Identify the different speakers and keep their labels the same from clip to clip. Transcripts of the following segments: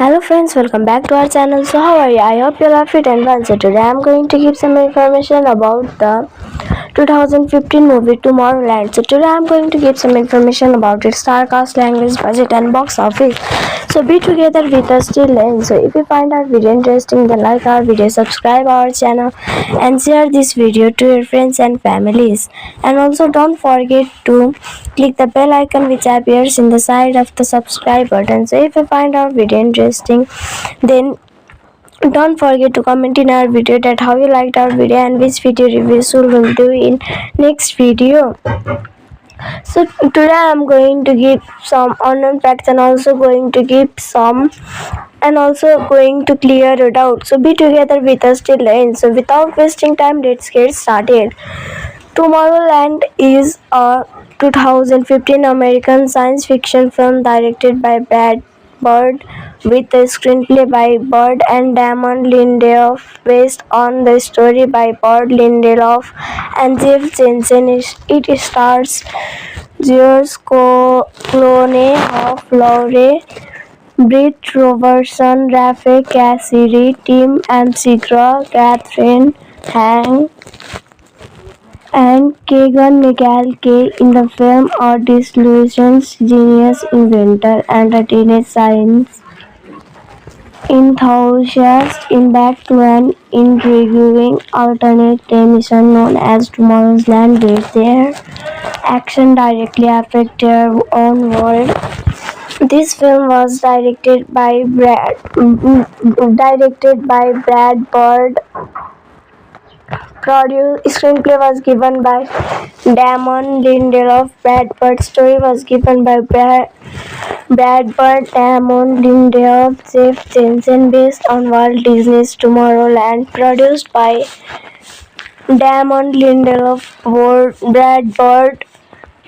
Speaker 1: Hello friends, welcome back to our channel. So how are you? I hope you are fit and well. So today I am going to give some information about the 2015 movie Tomorrowland. So today I am going to give some information about its star cast, language, budget and box office. So be together with us till end. So if you find our video interesting, then like our video, subscribe our channel and share this video to your friends and families. And also don't forget to click the bell icon which appears in the side of the subscribe button. So if you find our video interesting, then don't forget to comment in our video that how you liked our video and which video reviews we will do in next video. So today I am going to give some unknown facts and also going to give some and also going to clear a doubt. So be together with us till the end. So without wasting time, let's get started. Tomorrowland is a 2015 American science fiction film directed by Brad Bird with a screenplay by Bird and Damon Lindelof based on the story by Bird, Lindelof and Jeff Jensen. It stars George Clooney, Hoff Lowry, Britt Robertson, Rafe Cassidy, Tim McGraw, Catherine Hahn, and Keegan Michael Kay. In the film, a disillusioned genius inventor and a teenage science enthusiast embark to an intriguing alternate mission known as Tomorrow's Land, where their action directly affect their own world. This film was directed by Brad Bird. Screenplay was given by Damon Lindelof. Brad Bird's story was given by Brad Bird, Damon Lindelof, Jeff Jensen, based on Walt Disney's Tomorrowland, produced by Damon Lindelof, Brad Bird,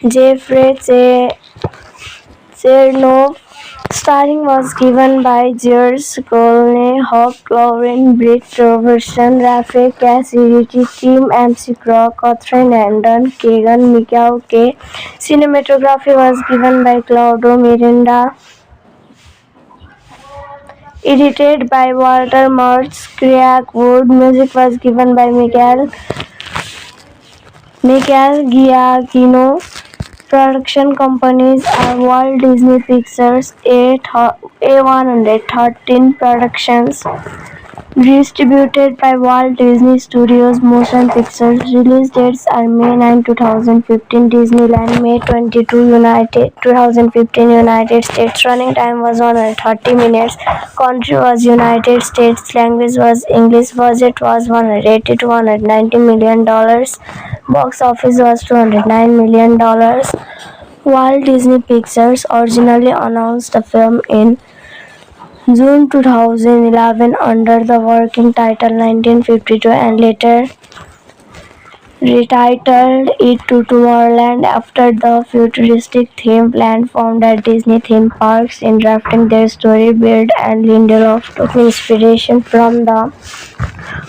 Speaker 1: Jeffrey Chernoff. Starring was given by George Clooney, Hoff Lowry, Britt Robertson, Rafe Cassidy, Tim McGraw, Catherine Hahn, Keegan Michael Kay. Cinematography was given by Claudio Miranda. Edited by Walter Murch, Craig Wood. Music was given by Michael Giacchino. Production companies are Walt Disney Pictures, A113 Productions, distributed by Walt Disney Studios Motion Pictures. Release dates are May 9, 2015 Disneyland, May 22, 2015 United States. Running time was 130 minutes. Country was United States. Language was English. Budget was $180 to $190 million. Box office was $209 million. Walt Disney Pictures originally announced the film in June 2011 under the working title 1952 and later retitled it to Tomorrowland after the futuristic theme plan found at Disney theme parks. In drafting their story, Bird and Lindelof took inspiration from the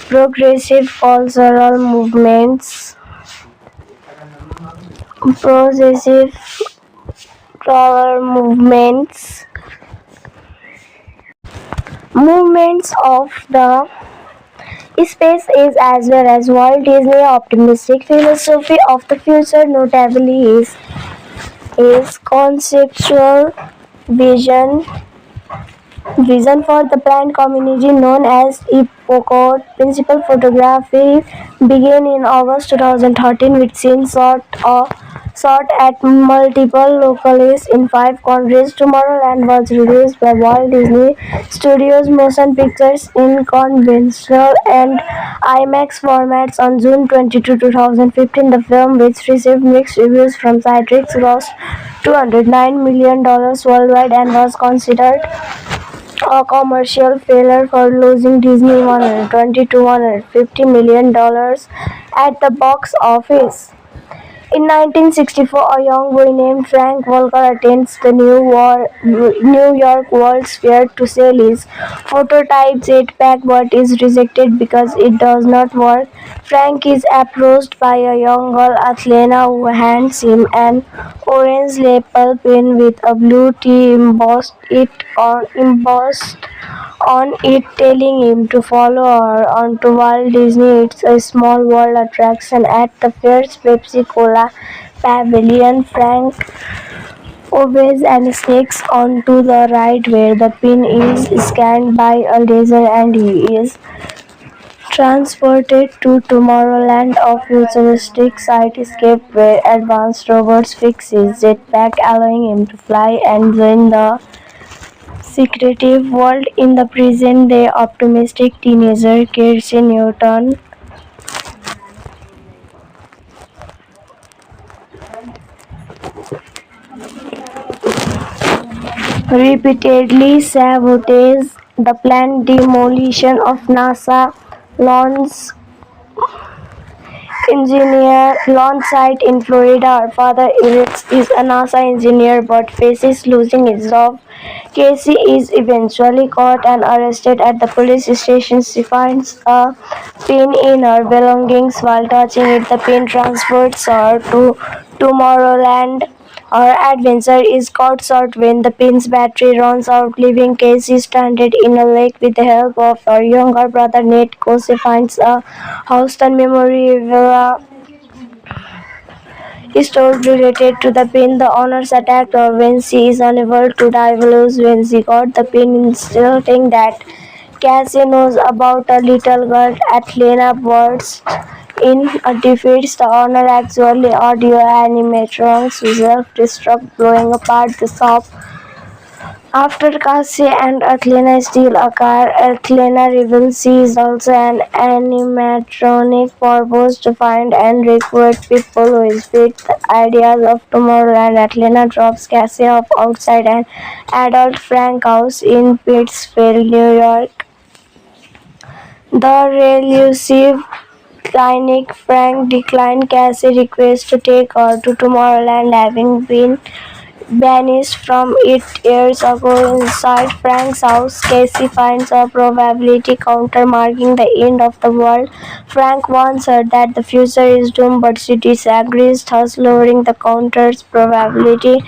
Speaker 1: progressive cultural movements of the space age as well as Walt Disney optimistic philosophy of the future. Notably, his conceptual vision for the planned community known as Epcot. Principal photography began in August 2013 with scenes shot at multiple locations in 5 countries. Tomorrowland was released by Walt Disney Studios Motion Pictures in conventional and IMAX formats on June 22, 2015. The film, which received mixed reviews from critics, grossed $209 million worldwide and was considered a commercial failure for losing Disney $120 to $150 million at the box office. In 1964, a young boy named Frank Walker attends the New York World's Fair to sell his prototype jetpack but is rejected because it does not work. Frank is approached by a young girl, Athena, who hands him an orange lapel pin with a blue T embossed on it, telling him to follow her onto Walt Disney. It's a small world attraction at the fair's Pepsi Cola pavilion. Frank obeys and sneaks onto the ride where the pin is scanned by a laser and he is transported to Tomorrowland, a futuristic cityscape where advanced robots fix his jetpack, allowing him to fly and join the secretive world. In the present day, optimistic teenager Kirsty Newton repeatedly sabotages the planned demolition of NASA launch launch site in Florida. Her father is a NASA engineer but faces losing his job. Casey is eventually caught and arrested at the police station. She finds a pin in her belongings. While touching it, the pin transports her to Tomorrowland. Her adventure is cut short when the pin's battery runs out, leaving Casey stranded in a lake. With the help of her younger brother Nate, Casey finds a Houston memorabilia store related to the pin. The owners attacked her when she is unable to divulge when she got the pin, insulting that Cassie knows about a little girl. Atlanta bursts in a defeats the owner, actually audio animatronics who self-destruct, blowing apart the shop. After Cassie and Athena steal a car, Athena reveals she is also an animatronic purpose to find and recruit people who fit the ideas of Tomorrowland. Athena drops Cassie off outside an adult Frank house in Pittsfield, New York. The elusive cynic Frank declined Cassie's request to take her to Tomorrowland, having been banished from it years ago. Inside Frank's house, Casey finds a probability counter marking the end of the world. Frank warns her that the future is doomed, but she disagrees, thus lowering the counter's probability.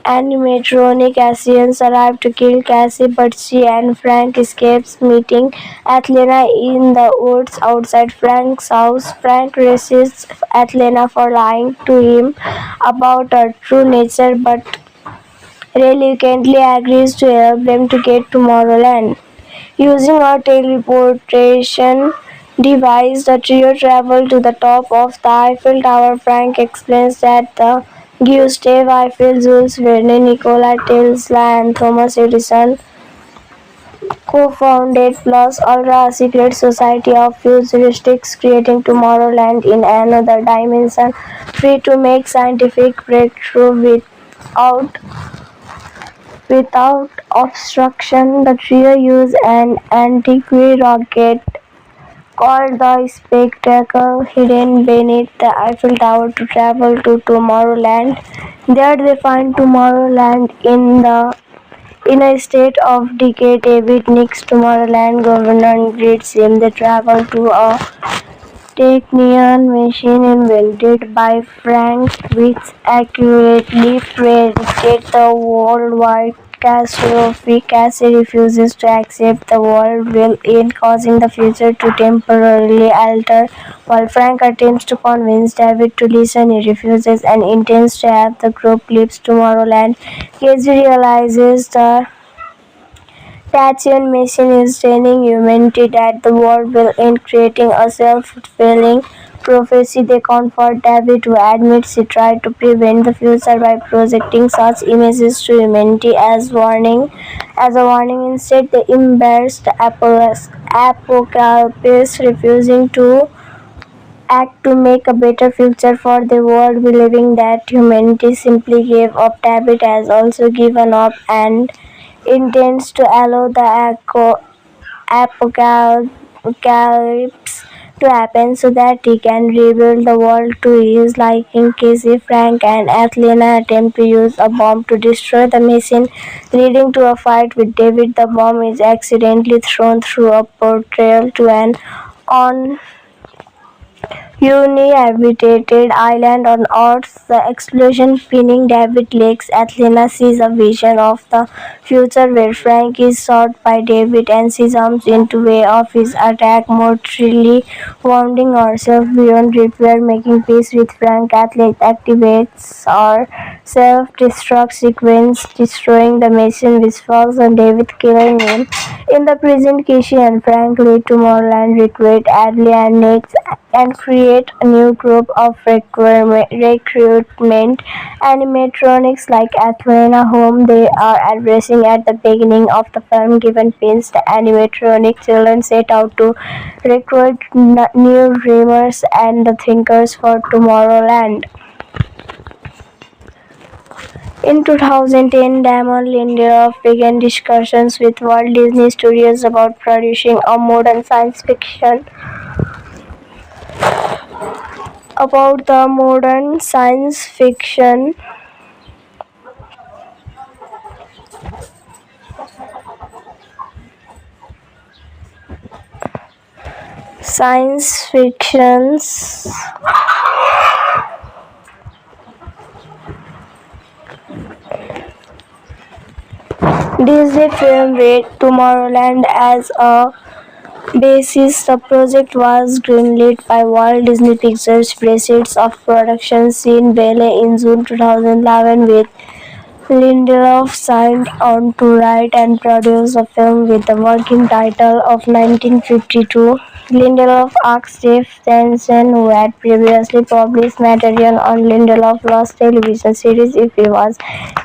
Speaker 1: Animatronic Asians arrive to kill Cassie, but she and Frank escapes, meeting Athena in the woods outside Frank's house. Frank resists Athena for lying to him about her true nature, but reluctantly agrees to help them to get to Tomorrowland. Using a teleportation device, the trio travel to the top of the Eiffel Tower. Frank explains that the Gustave Eiffel, Jules Verne, Nikola Tesla, and Thomas Edison co-founded Plus Ultra, a secret society of futurists creating Tomorrowland in another dimension, free to make scientific breakthrough without obstruction. The trio use an antique rocket called the Spectacle hidden beneath the Eiffel Tower to travel to Tomorrowland. There they find Tomorrowland in a state of decay. David Nix, Tomorrowland governor, greets him. They travel to a Technion machine invented by Frank, which accurately predicted the worldwide catastrophe. Cassie refuses to accept the world will end, causing the future to temporarily alter. While Frank attempts to convince David to listen, he refuses and intends to have the group leave Tomorrowland. Casey realizes the Tachyon machine is telling humanity that the world will end, creating a self-fulfilling prophecy. They comfort David, who admits he tried to prevent the future by projecting such images to humanity as a warning. Instead, they embrace the apocalypse, refusing to act to make a better future for the world, believing that humanity simply gave up. David has also given up and intends to allow the apocalypse to happen so that he can rebuild the world to his liking. Casey, Frank, and Athena attempt to use a bomb to destroy the machine, leading to a fight with David. The bomb is accidentally thrown through a portal to an on uninhabited island on Earth. The explosion pinning David Lakes. Athena sees a vision of the future where Frank is shot by David and she jumps into way of his attack, mortally wounding herself beyond repair. Making peace with Frank, Athena activates her self-destruct sequence, destroying the machine which falls on David, killing him. In the present, Casey and Frank lead Tomorrowland, recruit Adley and Nick, and create a new group of recruitment animatronics like Athena, whom they are addressing at the beginning of the film. Given pins, the animatronic children set out to recruit new dreamers and the thinkers for Tomorrowland. In 2010, Damon Lindelof began discussions with Walt Disney Studios about producing a modern science fiction science fictions Disney film with Tomorrowland as a basis. The project was greenlit by Walt Disney Pictures. Proceeds of production seen Ballet in June 2011 with Lindelof signed on to write and produce a film with the working title of 1952. Lindelof asked Jeff Jensen, who had previously published material on Lindelof Lost television series, if he was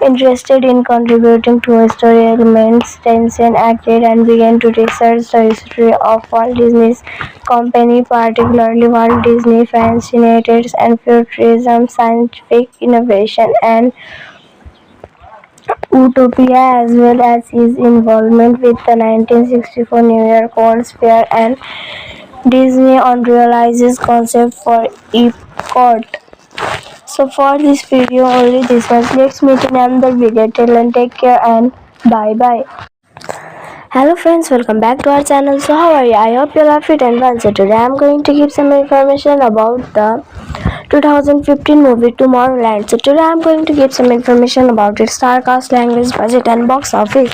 Speaker 1: interested in contributing to story elements. Jensen agreed and began to research the history of Walt Disney's company, particularly Walt Disney fascinated and futurism, scientific innovation, and Utopia, as well as his involvement with the 1964 New York World's Fair and Disney Unrealized concept for Epcot. So for this video only this much. Let's meet in another video. Till then, take care and bye bye. Hello friends, welcome back to our channel. So how are you? I hope you are fit and well. So today I am going to give some information about the 2015 movie Tomorrowland. So today I am going to give some information about its star cast, language, budget and box office.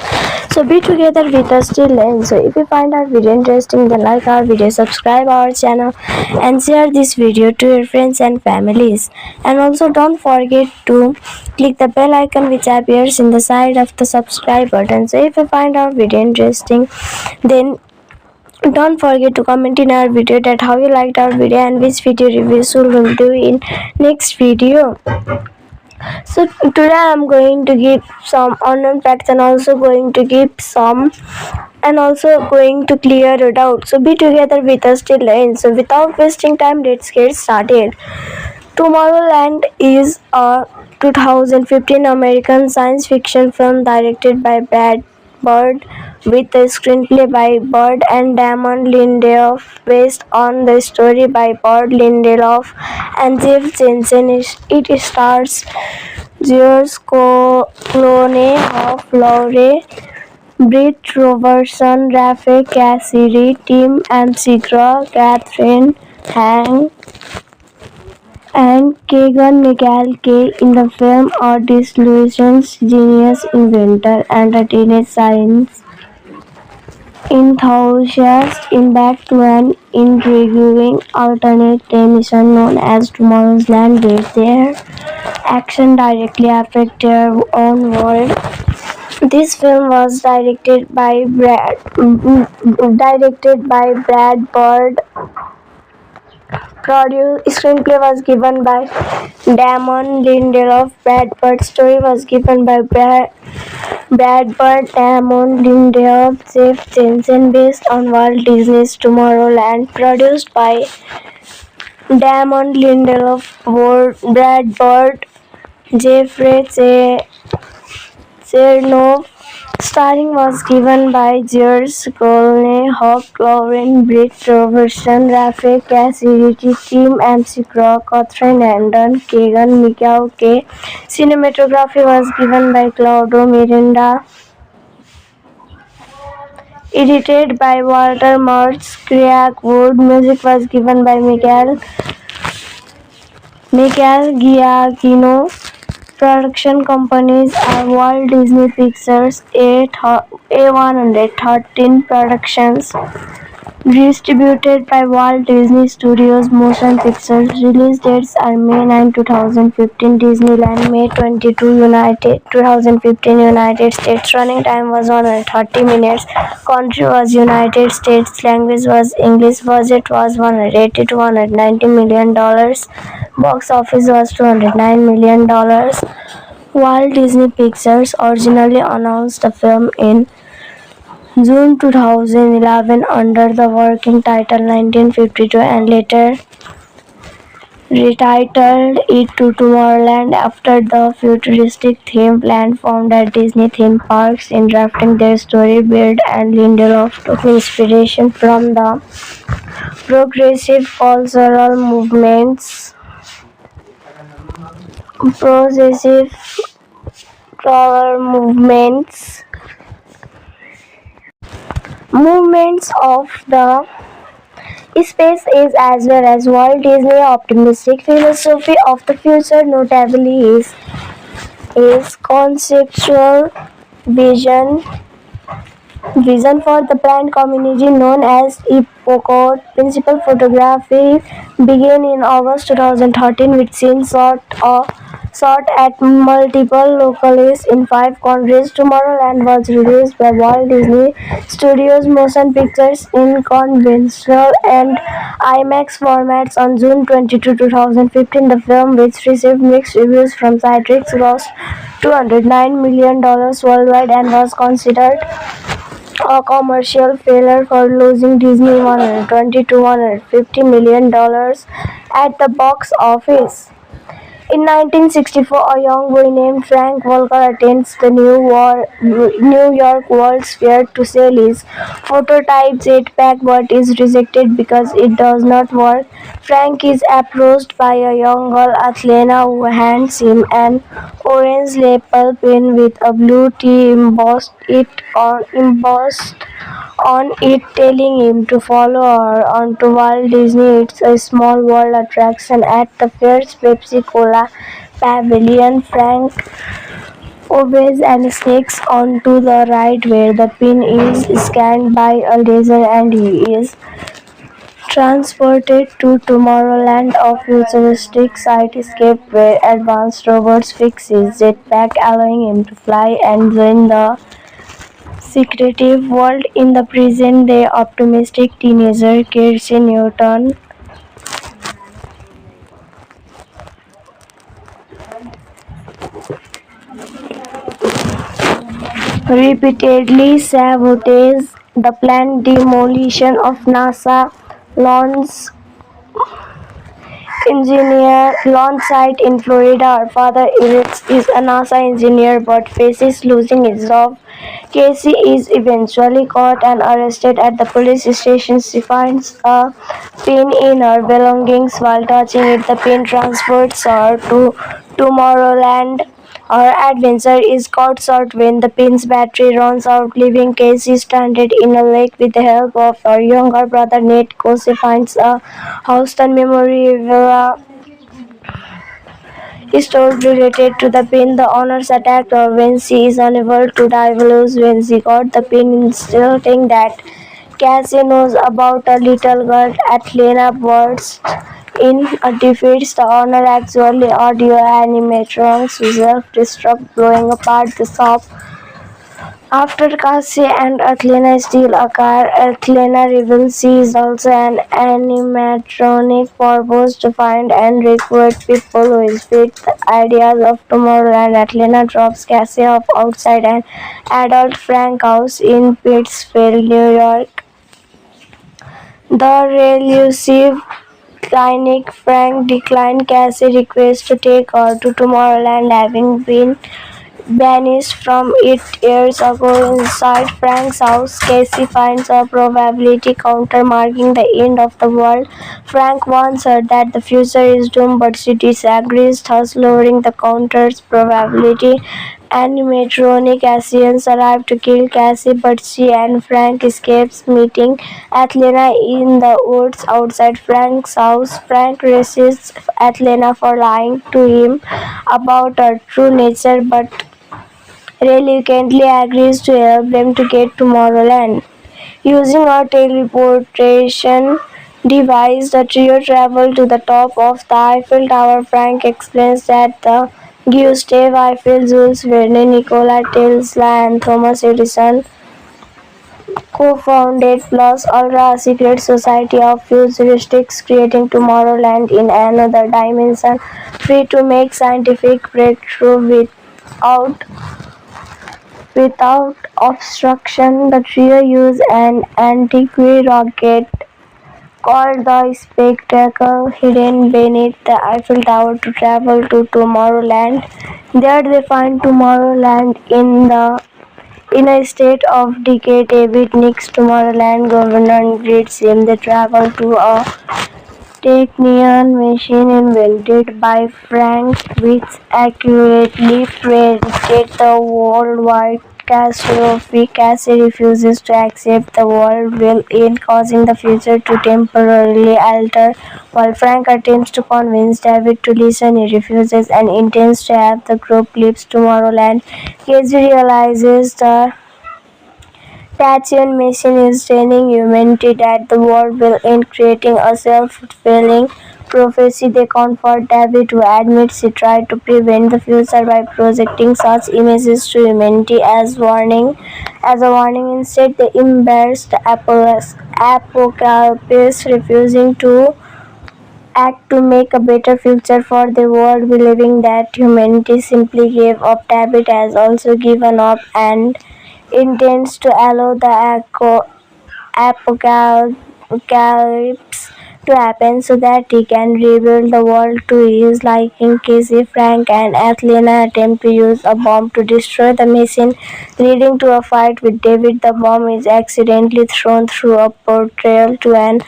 Speaker 1: So be together with us till then. So if you find our video interesting, then like our video, subscribe our channel and share this video to your friends and families. And also don't forget to click the bell icon which appears in the side of the subscribe button. So if you find our video interesting, then don't forget to comment in our video that how you liked our video and which video reviews we will do in next video. So today I am going to give some unknown facts and also going to give some and also going to clear a doubt. So be together with us till the end. So without wasting time, let's get started. Tomorrowland is a 2015 American science fiction film directed by Brad Bird with a screenplay by Bird and Damon Lindelof based on the story by Bird, Lindelof and Jeff Jensen. It stars George Clooney, Hoff Lowry, Britt Robertson, Rafe Cassidy, Tim McGraw, Catherine Hahn, and Keegan Michael Kay. In the film, a disillusioned genius inventor and a teenage science enthusiast embark to an intriguing alternate mission known as Tomorrow's Land, where their action directly affect their own world. This film was directed by Brad Bird. Screenplay was given by Damon Lindelof. Brad Bird's story was given by Brad Bird, Damon Lindelof, Jeff Jensen, based on Walt Disney's Tomorrowland. Produced by Damon Lindelof, Brad Bird, Jeffrey Chernoff, Starring was given by Gers Colney, Hawk Lauren, Britt Robertson, Rafe Casey, Richie Tim, MC Crow, Catherine Andon, Kagan Mikau K. Cinematography was given by Claudio Miranda. Edited by Walter Mertz, Craig Wood. Music was given by Michael Giacchino. Production companies are Walt Disney Pictures, A113 Productions, distributed by Walt Disney Studios Motion Pictures. Release dates are May 9, 2015, Disneyland, May 22, 2015, United States. Running time was 130 minutes. Country was United States. Language was English. Budget was $180 to $190 million. Box office was $209 million. Walt Disney Pictures originally announced the film in June 2011 under the working title 1952 and later retitled it to Tomorrowland after the futuristic theme land formed at Disney theme parks. In drafting their story, Beard and Lindelof took inspiration from the progressive cultural movements progressive cultural movements of the space is as well as Walt Disney optimistic philosophy of the future. Notably is conceptual vision vision for the planned community known as Epcot. Principal photography began in August 2013 with scenes shot at multiple locations in 5 countries. Tomorrowland was released by Walt Disney Studios Motion Pictures in conventional and IMAX formats on June 22, 2015. The film, which received mixed reviews from critics, grossed $209 million worldwide and was considered a commercial failure for losing Disney $120 to $150 million at the box office. In 1964, a young boy named Frank Walker attends the New York World's Fair to sell his prototype jetpack but is rejected because it does not work. Frank is approached by a young girl, Athena, who hands him an orange lapel pen with a blue T embossed on it, telling him to follow her onto Walt Disney It's a Small World attraction at the fair's Pepsi-Cola pavilion. Frank obeys and sneaks onto the ride where the pin is scanned by a laser and he is transported to Tomorrowland, a futuristic cityscape where advanced robots fix his jetpack, allowing him to fly and join the secretive world. In the present-day optimistic teenager Kirsty Newton repeatedly sabotages the planned demolition of NASA launch site in Florida. Her father is a NASA engineer but faces losing his job. Casey is eventually caught and arrested at the police station. She finds a pin in her belongings. While touching it, the pin transports her to Tomorrowland. Her adventure is cut short when the pin's battery runs out, leaving Casey stranded in a lake. With the help of her younger brother Nate, Casey finds a Houston memorabilia store related to the pin. The owners attacked her when she is unable to divulge when she got the pin, insisting that Cassie knows about a little girl. Atlanta bursts in defeats the owner, actually audio animatronics who self-destruct, blowing apart the shop. After Cassie and Athena steal a car, Athena reveals she is also an animatronic purpose to find and recruit people who fit the ideas of Tomorrowland. Athena drops Cassie off outside an adult Frank house in Pittsfield, New York. The elusive cynic Frank declines Cassie's request to take her to Tomorrowland, having been vanished from it years ago. Inside Frank's house, Cassie finds a probability counter marking the end of the world. Frank warns her that the future is doomed, but she disagrees, thus lowering the counter's probability. Animatronic Asians arrive to kill Cassie, but she and Frank escapes, meeting Athena in the woods outside Frank's house. Frank resists Athena for lying to him about her true nature, but reluctantly agrees to help them to get to Tomorrowland. Using a teleportation device, the trio travel to the top of the Eiffel Tower. Frank explains that the Gustave Eiffel, Jules Verne, Nikola Tesla, and Thomas Edison co-founded Plus Ultra, a secret society of futurists creating Tomorrowland in another dimension, free to make scientific breakthrough without obstruction. The trio use an antique rocket called the Spectacle hidden beneath the Eiffel Tower to travel to Tomorrowland. There they find Tomorrowland in a state of decay. David Nick's Tomorrowland governor greets him. They travel to a Technion machine invented by Frank, which accurately predicted the worldwide catastrophe. Cassie refuses to accept the world will end, causing the future to temporarily alter. While Frank attempts to convince David to listen, he refuses and intends to have the group leave Tomorrowland. Casey realizes the Tachyon machine is training humanity that the world will end, creating a self-fulfilling prophecy. They comfort David, who admits he tried to prevent the future by projecting such images to humanity as a warning. Instead, they embrace the apocalypse, refusing to act to make a better future for the world, believing that humanity simply gave up. David has also given up and intends to allow the apocalypse to happen so that he can rebuild the world to his liking. Casey, Frank, and Athena attempt to use a bomb to destroy the machine, leading to a fight with David. The bomb is accidentally thrown through a portal to an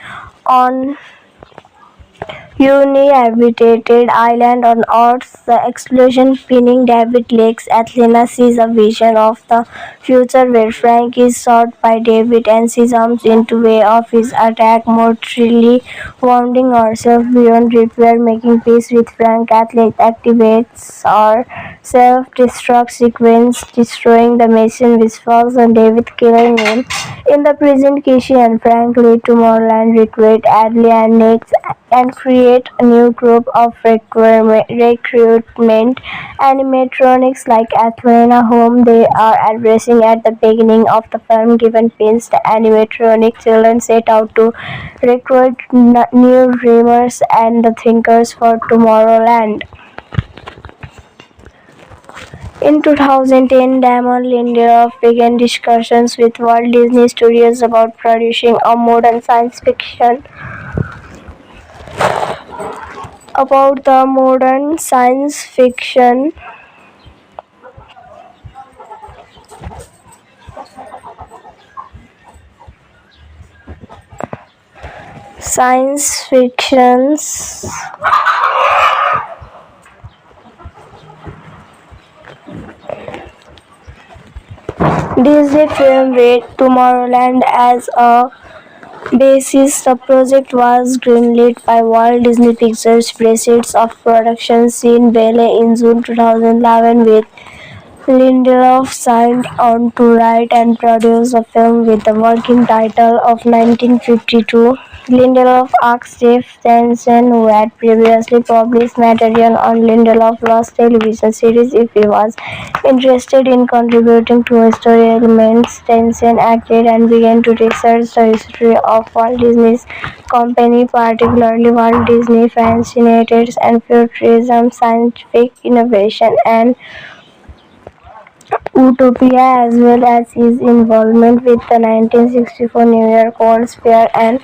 Speaker 1: uninhabited island on Earth. The explosion pinning David Lake's Athena sees a vision of the future where Frank is shot by David and she jumps into way of his attack, mortally wounding herself beyond repair. Making peace with Frank, Athlete activates our self-destruct sequence, destroying the machine which falls on David, killing him. In the present, Casey and Frank lead Tomorrowland, recruit Adley and Nick, and create a new group of recruitment animatronics like Athena, whom they are addressing at the beginning of the film. Given pins, the animatronic children set out to recruit new dreamers and the thinkers for Tomorrowland. In 2010, Damon Lindelof began discussions with Walt Disney Studios about producing a modern science fiction about the modern science fiction science fictions Disney film with Tomorrowland as a basis. The project was greenlit by Walt Disney Pictures. Proceeds of production seen Ballet in June 2011, with Lindelof signed on to write and produce the film with the working title of 1952. Lindelof asked Jeff Jensen, who had previously published material on Lindelof's Lost television series, if he was interested in contributing to story elements. Jensen agreed and began to research the history of Walt Disney's company, particularly Walt Disney fascinated and futurism, scientific innovation, and Utopia, as well as his involvement with the 1964 New York World's Fair and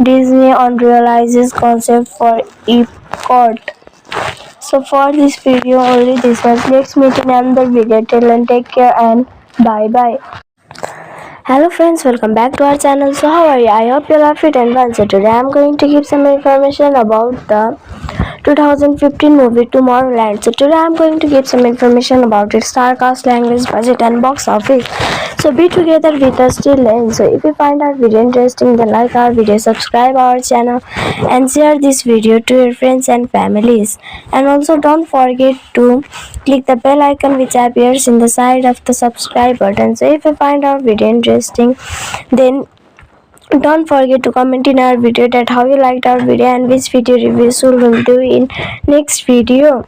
Speaker 1: Disney on realizes concept for Epcot. So for this video only this much. Let's meet in another video. Till then, take care and bye bye. Hello friends, welcome back to our channel. So how are you? I hope you are fit and well. So today I am going to give some information about the 2015 movie Tomorrowland. So today I am going to give some information about its star cast, language, budget and box office. So be together with us till end. So if you find our video interesting, then like our video, subscribe our channel and share this video to your friends and families. And also don't forget to click the bell icon which appears in the side of the subscribe button. So if you find our video interesting, then don't forget to comment in our video that how you liked our video and which video reviews we will do in next video.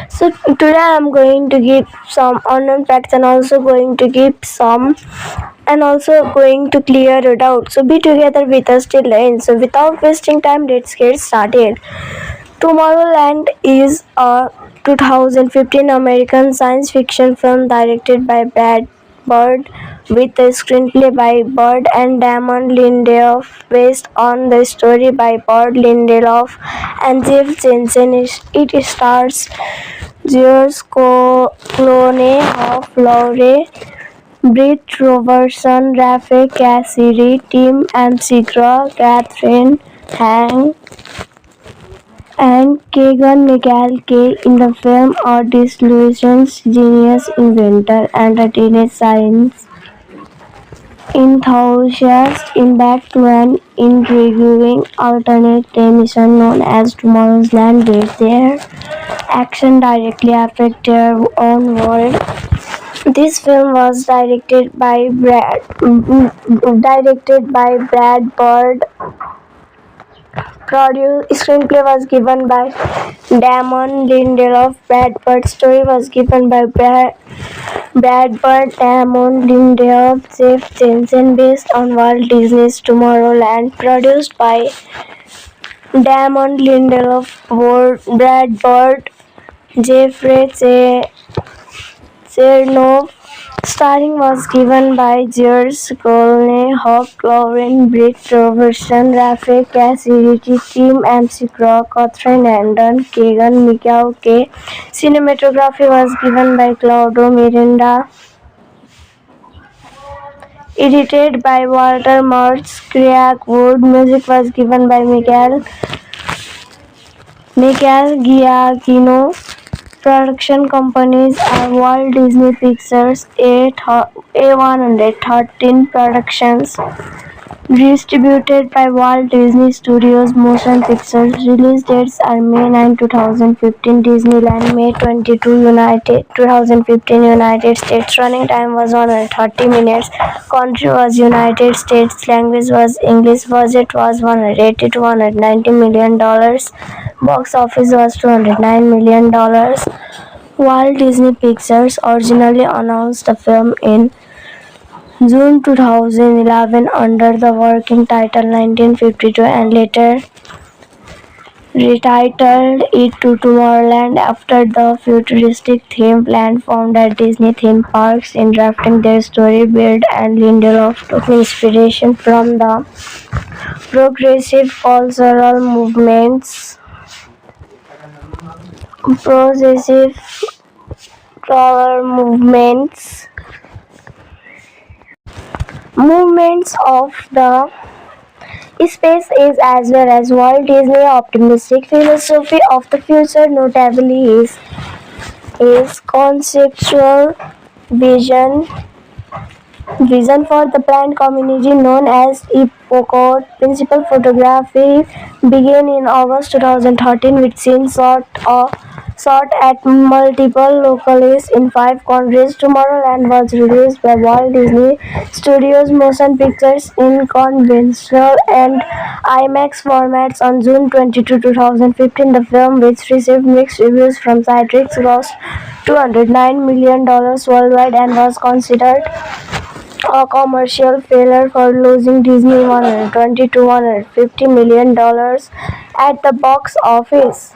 Speaker 1: So today I am going to give some unknown facts and also going to give some and also going to clear a doubt. So be together with us till the end. So without wasting time, let's get started. Tomorrowland is a 2015 American science fiction film directed by Brad Bird with a screenplay by Bird and Damon Lindelof based on the story by Bird, Lindelof and Jeff Jensen. It stars George Clooney, Hoff Lowry, Britt Robertson, Rafe Cassidy, Tim McGraw, Catherine Hahn, and Keegan Michael Kay. In the film, a disillusioned genius inventor and a teenage science enthusiast embark to an intriguing alternate mission known as Tomorrow's Land, where their action directly affect their own world. This film was directed by Brad Bird. Screenplay was given by Damon Lindelof. Brad Bird's story was given by Brad Bird, Damon Lindelof, Jeff Jensen, based on Walt Disney's Tomorrowland. Produced by Damon Lindelof, Brad Bird, Jeffrey Chernoff. Starring was given by George Clooney, Hoff Lowry, Britt Robertson, Rafe Cassidy, Tim McGraw, Catherine Hahn, Keegan Michael Kay. Cinematography was given by Claudio Miranda. Edited by Walter Murch, Craig Wood. Music was given by Michael Giacchino. Production companies are Walt Disney Pictures, A113 Productions, distributed by Walt Disney Studios Motion Pictures. Release dates are May 9, 2015 Disneyland, May 22, 2015 United States. Running time was 130 minutes. Country was United States. Language was English. Budget was $180 to $190 million. Box office was $209 million. Walt Disney Pictures originally announced the film in June 2011 under the working title 1952 and later retitled it to Tomorrowland after the futuristic theme plan found at Disney theme parks. In drafting their story, Bird and Lindelof took inspiration from the progressive cultural movements of the space age as well as Walt Disney optimistic philosophy of the future. Notably, his conceptual vision for the planned community known as Epcot. Principal photography began in August 2013 with scenes shot at multiple locations in 5 countries. Tomorrowland was released by Walt Disney Studios Motion Pictures in conventional and IMAX formats on June 22, 2015. The film, which received mixed reviews from critics, grossed $209 million worldwide and was considered a commercial failure for losing Disney $120 to $150 million at the box office.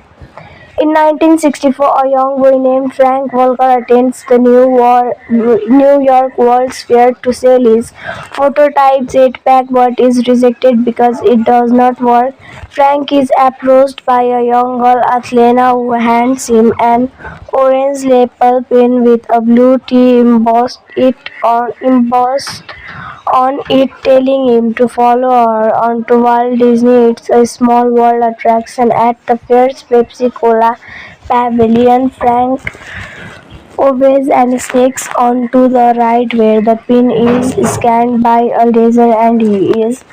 Speaker 1: In 1964, a young boy named Frank Walker attends the New York World's Fair to sell his prototype jetpack but is rejected because it does not work. Frank is approached by a young girl, Athena, who hands him an orange lapel pin with a blue T embossed on it, telling him to follow her onto Walt Disney. It's a small world attraction at the fair's Pepsi Cola pavilion. Frank obeys and sneaks onto the ride where the pin is scanned by a laser and he is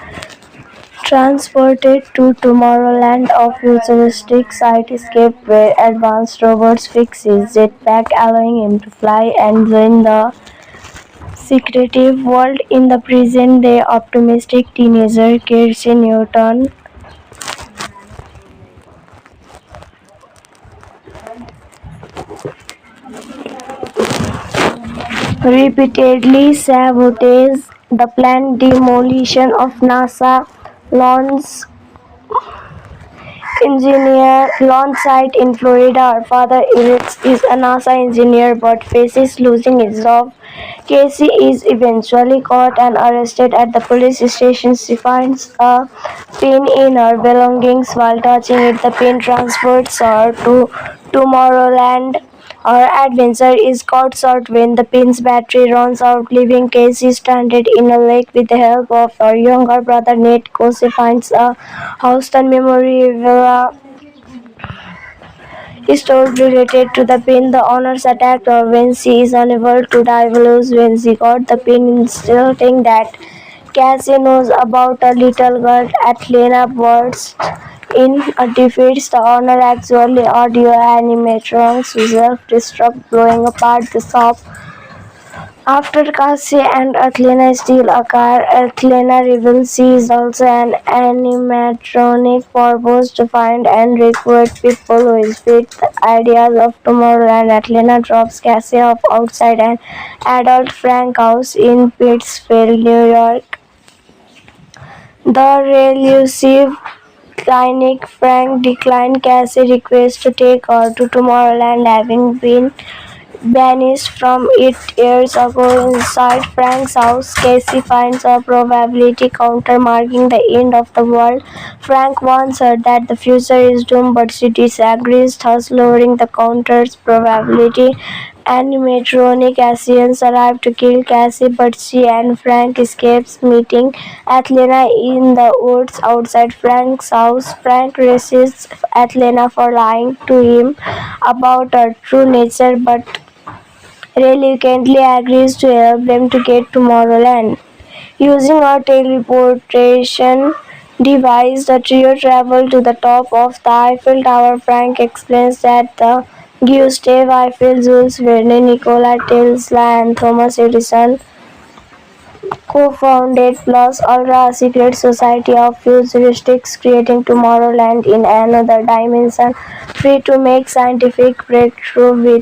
Speaker 1: transported to Tomorrowland, a futuristic cityscape where advanced robots fix his jetpack, allowing him to fly and join the secretive world. In the present day, optimistic teenager Kirsty Newton repeatedly sabotages the planned demolition of NASA launch launch site in Florida. Her father is a NASA engineer but faces losing his job. Casey is eventually caught and arrested at the police station. She finds a pin in her belongings. While touching it, the pin transports her to Tomorrowland. Her adventure is cut short when the pin's battery runs out, leaving Casey stranded in a lake. With the help of her younger brother Nate, Casey finds a Houston memorabilia stored related to the pin. The owners attacked her when she is unable to divulge when she got the pin, insulting that Cassie knows about a little girl. Atlanta bursts in a defeats the owner, actually audio animatronics who self-destruct, blowing apart the shop. After Cassie and Athena steal a car, Athena reveals she is also an animatronic purpose to find and recruit people who fit the ideas of Tomorrowland. Athena drops Cassie off outside an adult Frank house in Pittsfield, New York. The elusive cynic Frank declined Cassie's request to take her to Tomorrowland, having been banished from it years ago. Inside Frank's house, Casey finds a probability counter marking the end of the world. Frank warns her that the future is doomed, but she disagrees, thus lowering the counter's probability. Animatronic Asians arrive to kill Cassie, but she and Frank escapes, meeting Athena in the woods outside Frank's house. Frank resists Athena for lying to him about her true nature, but reluctantly agrees to help them to get to Tomorrowland. Using a teleportation device, the trio travel to the top of the Eiffel Tower. Frank explains that the Gustave Eiffel, Jules Verne, Nikola Tesla, and Thomas Edison co-founded Plus Ultra, a secret society of futurists creating Tomorrowland in another dimension, free to make scientific breakthrough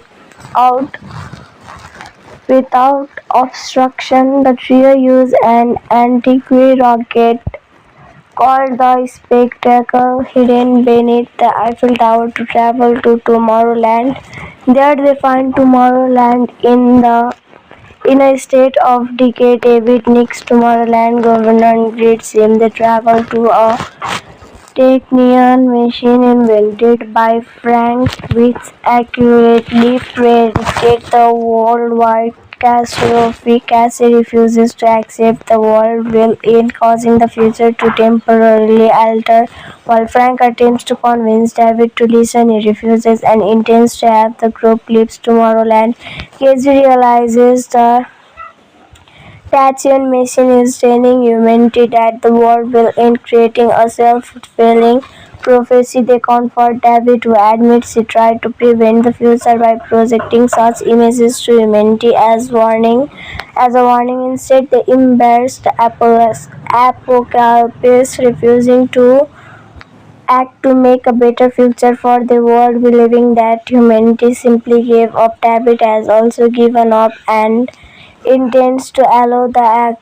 Speaker 1: without obstruction. The trio use an antique rocket called the Spectacle hidden beneath the Eiffel Tower to travel to Tomorrowland. There they find Tomorrowland in a state of decay. David Nix, Tomorrowland governor, greets him. They travel to a Technion machine invented by Frank, which accurately predicted the worldwide catastrophe. Cassie refuses to accept the world will end, causing the future to temporarily alter. While Frank attempts to convince David to listen, he refuses and intends to have the group leave Tomorrowland. Casey realizes the Tachyon machine is telling humanity that the world will end, creating a self-fulfilling prophecy. They comfort David, who admits he tried to prevent the future by projecting such images to humanity as a warning. Instead, they embrace the apocalypse, refusing to act to make a better future for the world, believing that humanity simply gave up. David has also given up and intends to allow the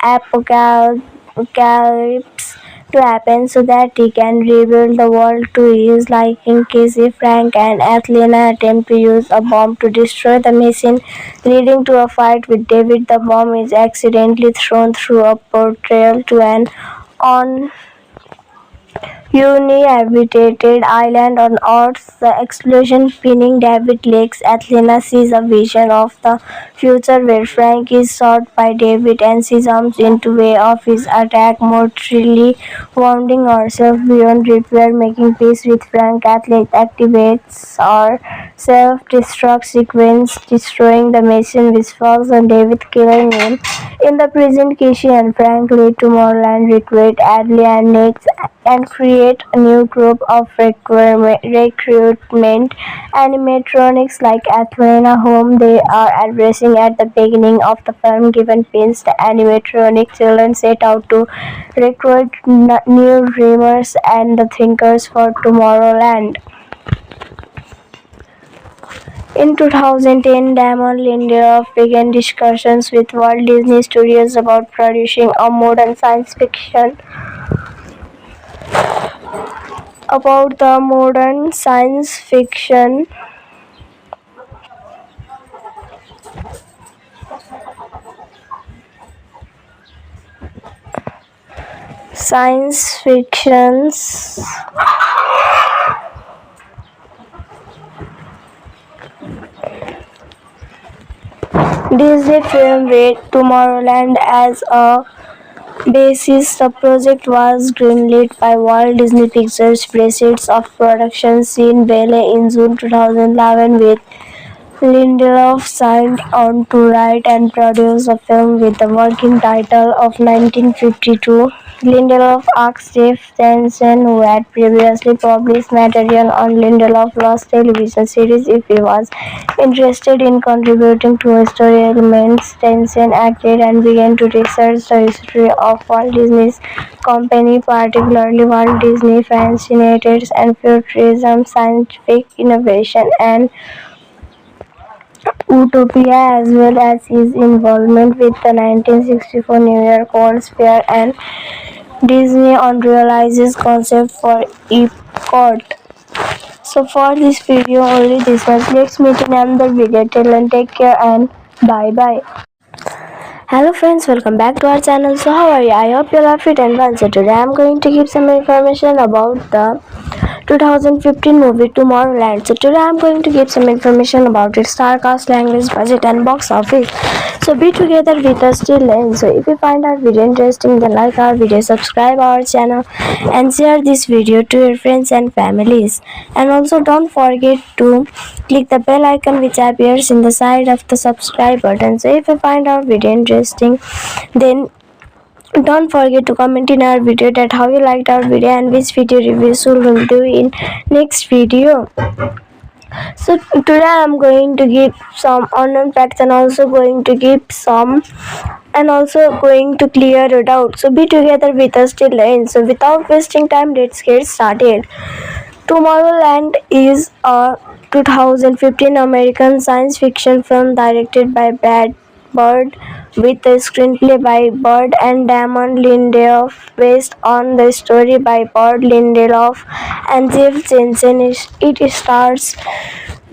Speaker 1: apocalypse to happen so that he can rebuild the world to his liking. Casey, Frank, and Athena attempt to use a bomb to destroy the machine, leading to a fight with David. The bomb is accidentally thrown through a portal to an on uninhabited island on Earth. The explosion pinning David legs. Athena sees a vision of the future where Frank is shot by David and she jumps into way of his attack, mortally wounding herself beyond repair. Making peace with Frank, Athena activates her self-destruct sequence, destroying the machine which falls on David, killing him. In the present, Casey and Frank lead Tomorrowland, recruit Adley and Nick, and create a new group of recruitment animatronics like Athena, whom they are addressing at the beginning of the film. Given pins, the animatronic children set out to recruit new dreamers and the thinkers for Tomorrowland. In 2010, Damon Lindelof began discussions with Walt Disney Studios about producing a modern science fiction science fictions Disney film with Tomorrowland as a basis. The project was greenlit by Walt Disney Pictures. Proceeds of production seen Ballet in June 2011 with Lindelof signed on to write and produce a film with the working title of 1952. Lindelof asked Jeff Jensen, who had previously published material on Lindelof Lost television series, if he was interested in contributing to story elements. Jensen agreed and began to research the history of Walt Disney's company, particularly Walt Disney fascinated and futurism, scientific innovation, and Utopia, as well as his involvement with the 1964 New York World's Fair and Disney Unrealized concept for Epcot. So for this video only this much. Let's meet in another video. Till then, take care and bye bye. Hello friends, welcome back to our channel. So how are you? I hope you are fit and well. So today I am going to give some information about the 2015 movie Tomorrowland. So today I am going to give some information about its star cast, language, budget and box office. So be together with us till then. So if you find our video interesting, then like our video, subscribe our channel and share this video to your friends and families. And also don't forget to click the bell icon which appears in the side of the subscribe button. So if you find our video interesting, then don't forget to comment in our video that how you liked our video and which video reviews we will do in next video. So today I am going to give some unknown facts and also going to give some and also going to clear a doubt. So be together with us till the end. So without wasting time, let's get started. Tomorrowland is a 2015 American science fiction film directed by Brad Bird with a screenplay by Bird and Damon Lindelof based on the story by Bird, Lindelof and Jeff Jensen. It stars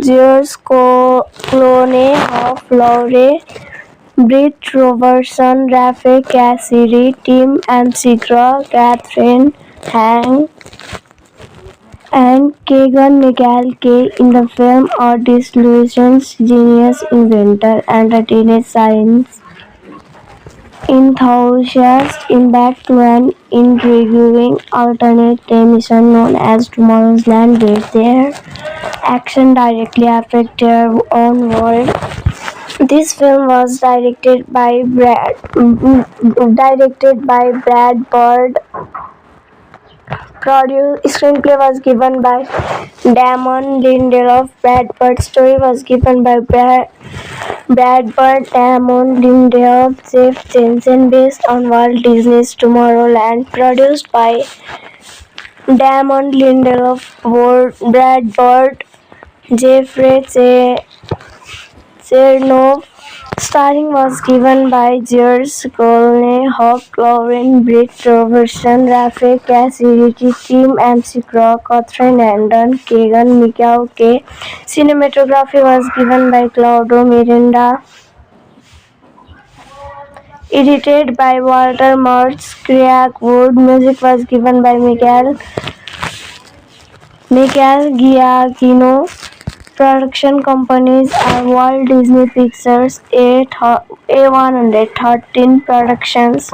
Speaker 1: George Clooney, Hoff Lowry, Britt Robertson, Rafe Cassidy, Tim Amsigra, Catherine Hahn, and Keegan Michael Kay. In the film, a disillusioned genius inventor and a teenage science enthusiast embark to an intriguing alternate mission known as Tomorrow's Land, where their action directly affect their own world. This film was directed by Brad Bird. Screenplay was given by Damon Lindelof. Brad Bird's story was given by Brad Bird, Damon Lindelof, Jeff Jensen, based on Walt Disney's Tomorrowland. Produced by Damon Lindelof, Brad Bird, Jeffrey Chernoff, Starring was given by Gers Colney, Hawk Lauren, Britt Robertson, Rafe Casey, Richie Tim, MC Crow, Catherine Andon, Kagan Mikau K. Cinematography was given by Claudio Miranda. Edited by Walter Mertz, Craig Wood. Music was given by Michael Giacchino. Production companies are Walt Disney Pictures, A113 Productions,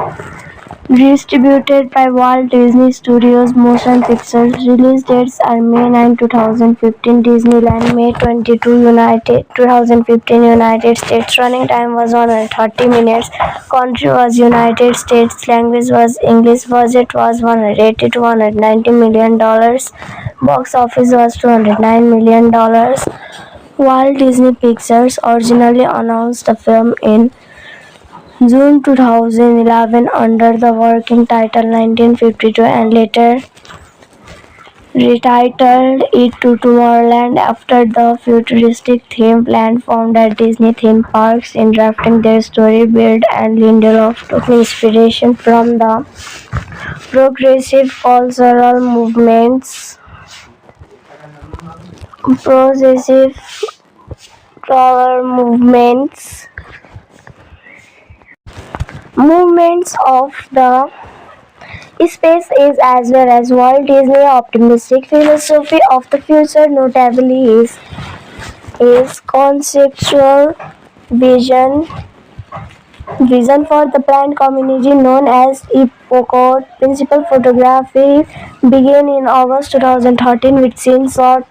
Speaker 1: distributed by Walt Disney Studios Motion Pictures. Release dates are May 9, 2015, Disneyland, May 22, 2015, United States. Running time was 130 minutes. Country was United States. Language was English. Budget was $180 to $190 million. Box office was $209 million. Walt Disney Pictures originally announced the film in June 2011 under the working title 1952 and later retitled it to Tomorrowland after the futuristic theme plan formed at Disney theme parks. In drafting their story, Beard and Lindelof took inspiration from the progressive cultural movements progressive color movements of the space age as well as Walt Disney optimistic philosophy of the future. Notably his conceptual vision for the planned community known as Epcot. Principal photography began in August 2013 with scenes shot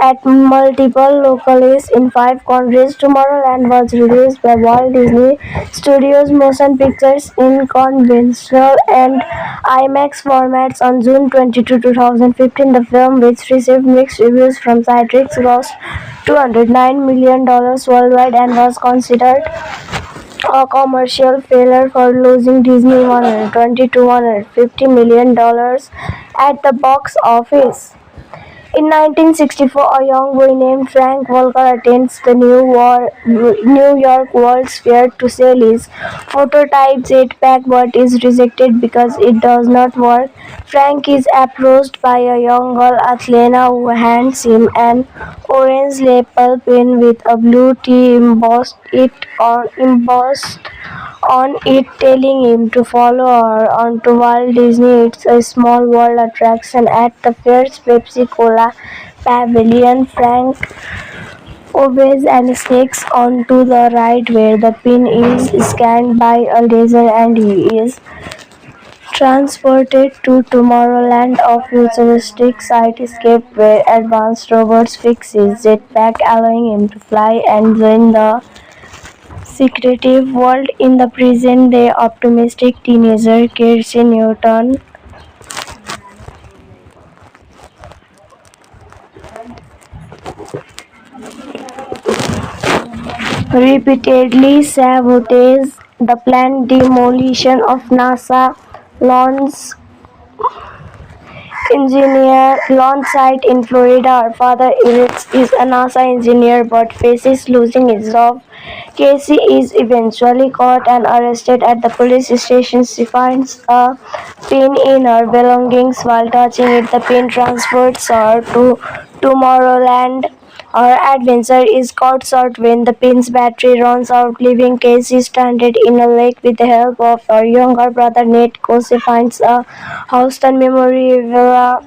Speaker 1: at multiple locales in 5 countries. Tomorrowland was released by Walt Disney Studios Motion Pictures in conventional and IMAX formats on June 22, 2015. The film, which received mixed reviews from critics, grossed $209 million worldwide and was considered a commercial failure for losing Disney $120 to $150 million at the box office. In 1964, a young boy named Frank Walker attends the New York World's Fair to sell his prototype jetpack but is rejected because it does not work. Frank is approached by a young girl, Athena, who hands him an orange lapel pin with a blue T embossed on it, telling him to follow her onto Walt Disney It's a Small World attraction at the fair's Pepsi-Cola pavilion. Frank obeys and sneaks onto the ride where the pin is scanned by a laser and he is transported to Tomorrowland, a futuristic cityscape where advanced robots fix his jetpack, allowing him to fly and join the secretive world. In the present-day optimistic teenager Kirsey Newton repeatedly sabotages the planned demolition of NASA launch site in Florida. Her father is a NASA engineer but faces losing his job. Casey is eventually caught and arrested at the police station. She finds a pin in her belongings. While touching it, the pin transports her to Tomorrowland. Her adventure is cut short when the pin's battery runs out, leaving Casey stranded in a lake. With the help of her younger brother Nate, Casey finds a Houston memorabilia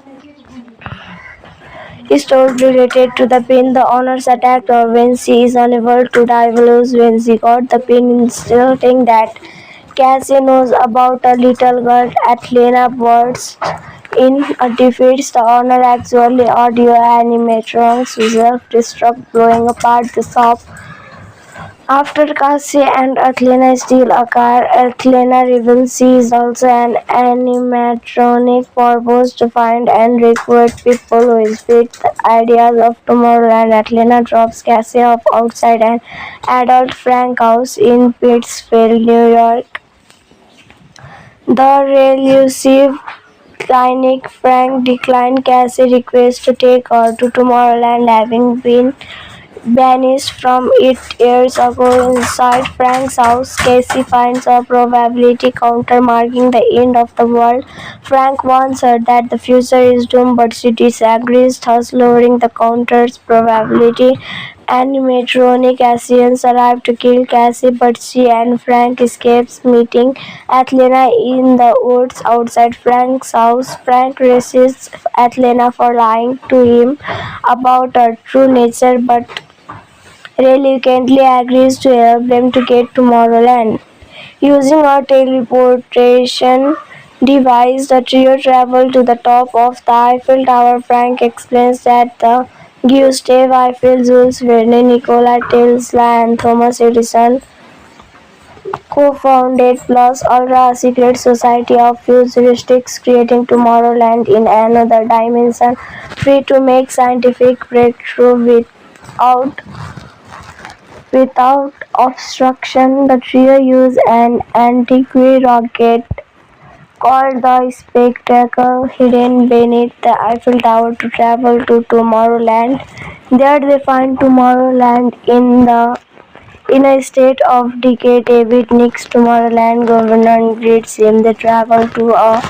Speaker 1: store related to the pin. The owners attacked her when she is unable to divulge when she got the pin, insisting that Cassie knows about a little girl. Atlanta bursts in defeats the owner, actually audio animatronics who self-destruct, blowing apart the shop. After Cassie and Athena steal a car, Athena reveals she is also an animatronic purpose to find and recruit people who fit the ideas of Tomorrowland. Athena drops Cassie off outside an adult Frank house in Pittsfield, New York. The elusive cynic Frank declines Cassie's request to take her to Tomorrowland, having been vanished from it years ago. Inside Frank's house, Casey finds a probability counter marking the end of the world. Frank warns her that the future is doomed, but she disagrees, thus lowering the counter's probability. Animatronic Asians arrive to kill Cassie, but she and Frank escapes, meeting Athena in the woods outside Frank's house. Frank resists Athena for lying to him about her true nature, but reluctantly agrees to help them to get to Tomorrowland. Using a teleportation device, the trio travel to the top of the Eiffel Tower. Frank explains that the Gustave Eiffel, Jules Verne, Nikola Tesla, and Thomas Edison co-founded Plus Ultra, a secret society of futurists creating Tomorrowland in another dimension, free to make scientific breakthrough without obstruction. The trio use an antique rocket called the Spectacle hidden beneath the Eiffel Tower to travel to Tomorrowland. There they find Tomorrowland in a state of decay. David Nick's Tomorrowland governor greets him. They travel to a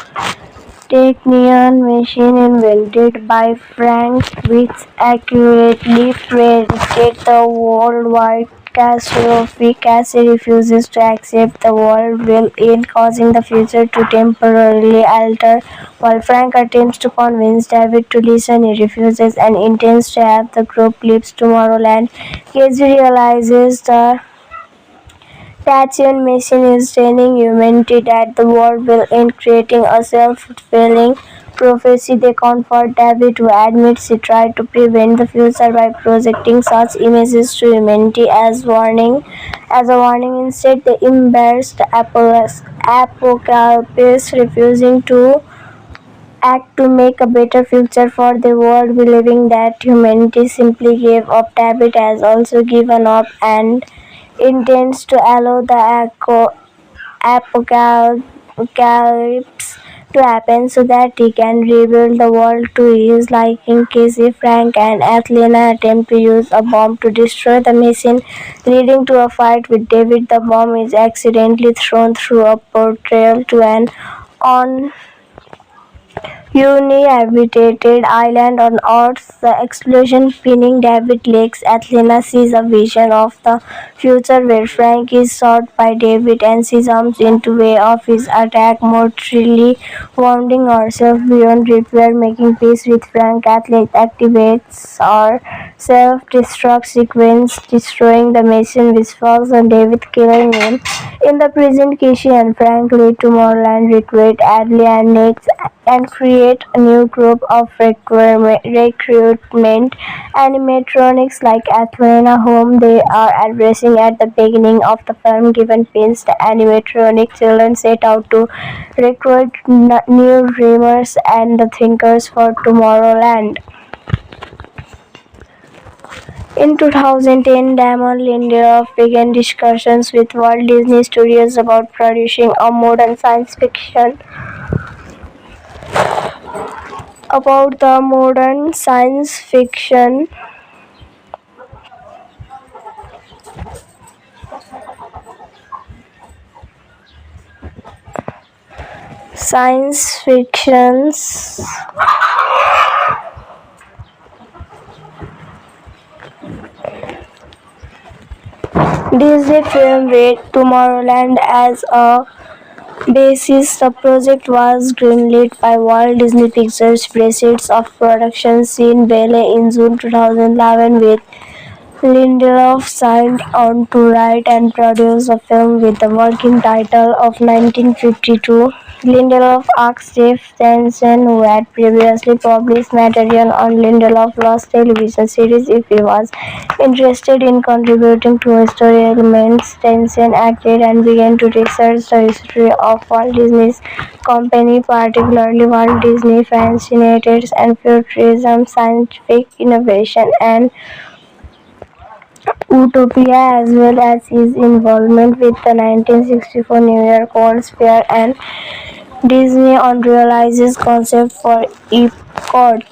Speaker 1: Technion machine invented by Frank, which accurately predicted the worldwide catastrophe. Cassie refuses to accept the world will end, causing the future to temporarily alter. While Frank attempts to convince David to listen, he refuses and intends to have the group leave Tomorrowland. Casey realizes the Tachyon machine is training humanity that the world will end, creating a self-fulfilling prophecy. They comfort David, who admits he tried to prevent the future by projecting such images to humanity as a warning. Instead, they embrace the apocalypse, refusing to act to make a better future for the world, believing that humanity simply gave up. David has also given up and intends to allow the apocalypse to happen so that he can rebuild the world to his liking. Casey, Frank, and Athena attempt to use a bomb to destroy the machine, leading to a fight with David. The bomb is accidentally thrown through a portal to an uninhabited island on Earth. The explosion pinning David legs. Athena sees a vision of the future where Frank is shot by David and she jumps into way of his attack, mortally wounding herself beyond repair. Making peace with Frank, Athena activates her self-destruct sequence, destroying the machine, which falls on David, killing him. In the present, Casey and Frank lead Tomorrowland, recruit Adley and Nick, and create a new group of recruitment animatronics like Athena, whom they are addressing at the beginning of the film. Given pins, the animatronic children set out to recruit new dreamers and the thinkers for Tomorrowland. In 2010, Damon Lindelof began discussions with Walt Disney Studios about producing a modern science fiction about the modern science fiction science fictions Disney film with Tomorrowland as a basis. The project was greenlit by Walt Disney Pictures. Proceeds of production seen Ballet in June 2011, with Lindelof signed on to write and produce the film with the working title of 1952. Lindelof asked Jeff Jensen, who had previously published material on Lindelof Lost television series, if he was interested in contributing to story elements. Jensen agreed and began to research the history of Walt Disney's company, particularly Walt Disney fascinated and futurism, scientific innovation, and Utopia, as well as his involvement with the 1964 New York World's Fair and Disney on realizes concept for Epcot.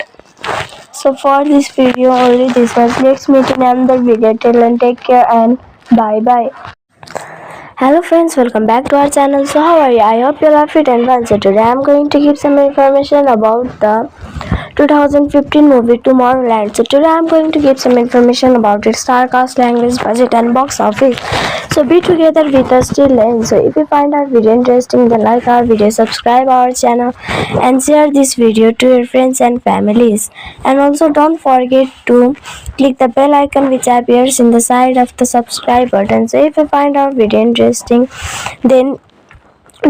Speaker 1: So for this video only this much. Let's meet in another video. Till then, take care and bye bye. Hello friends, welcome back to our channel. So how are you? I hope you are fit and well. So today I am going to give some information about the 2015 movie Tomorrowland. So today I am going to give some information about its star cast, language, budget and box office. So be together with us till end. So if you find our video interesting, then like our video, subscribe our channel and share this video to your friends and families. And also don't forget to click the bell icon which appears in the side of the subscribe button. So if you find our video interesting, then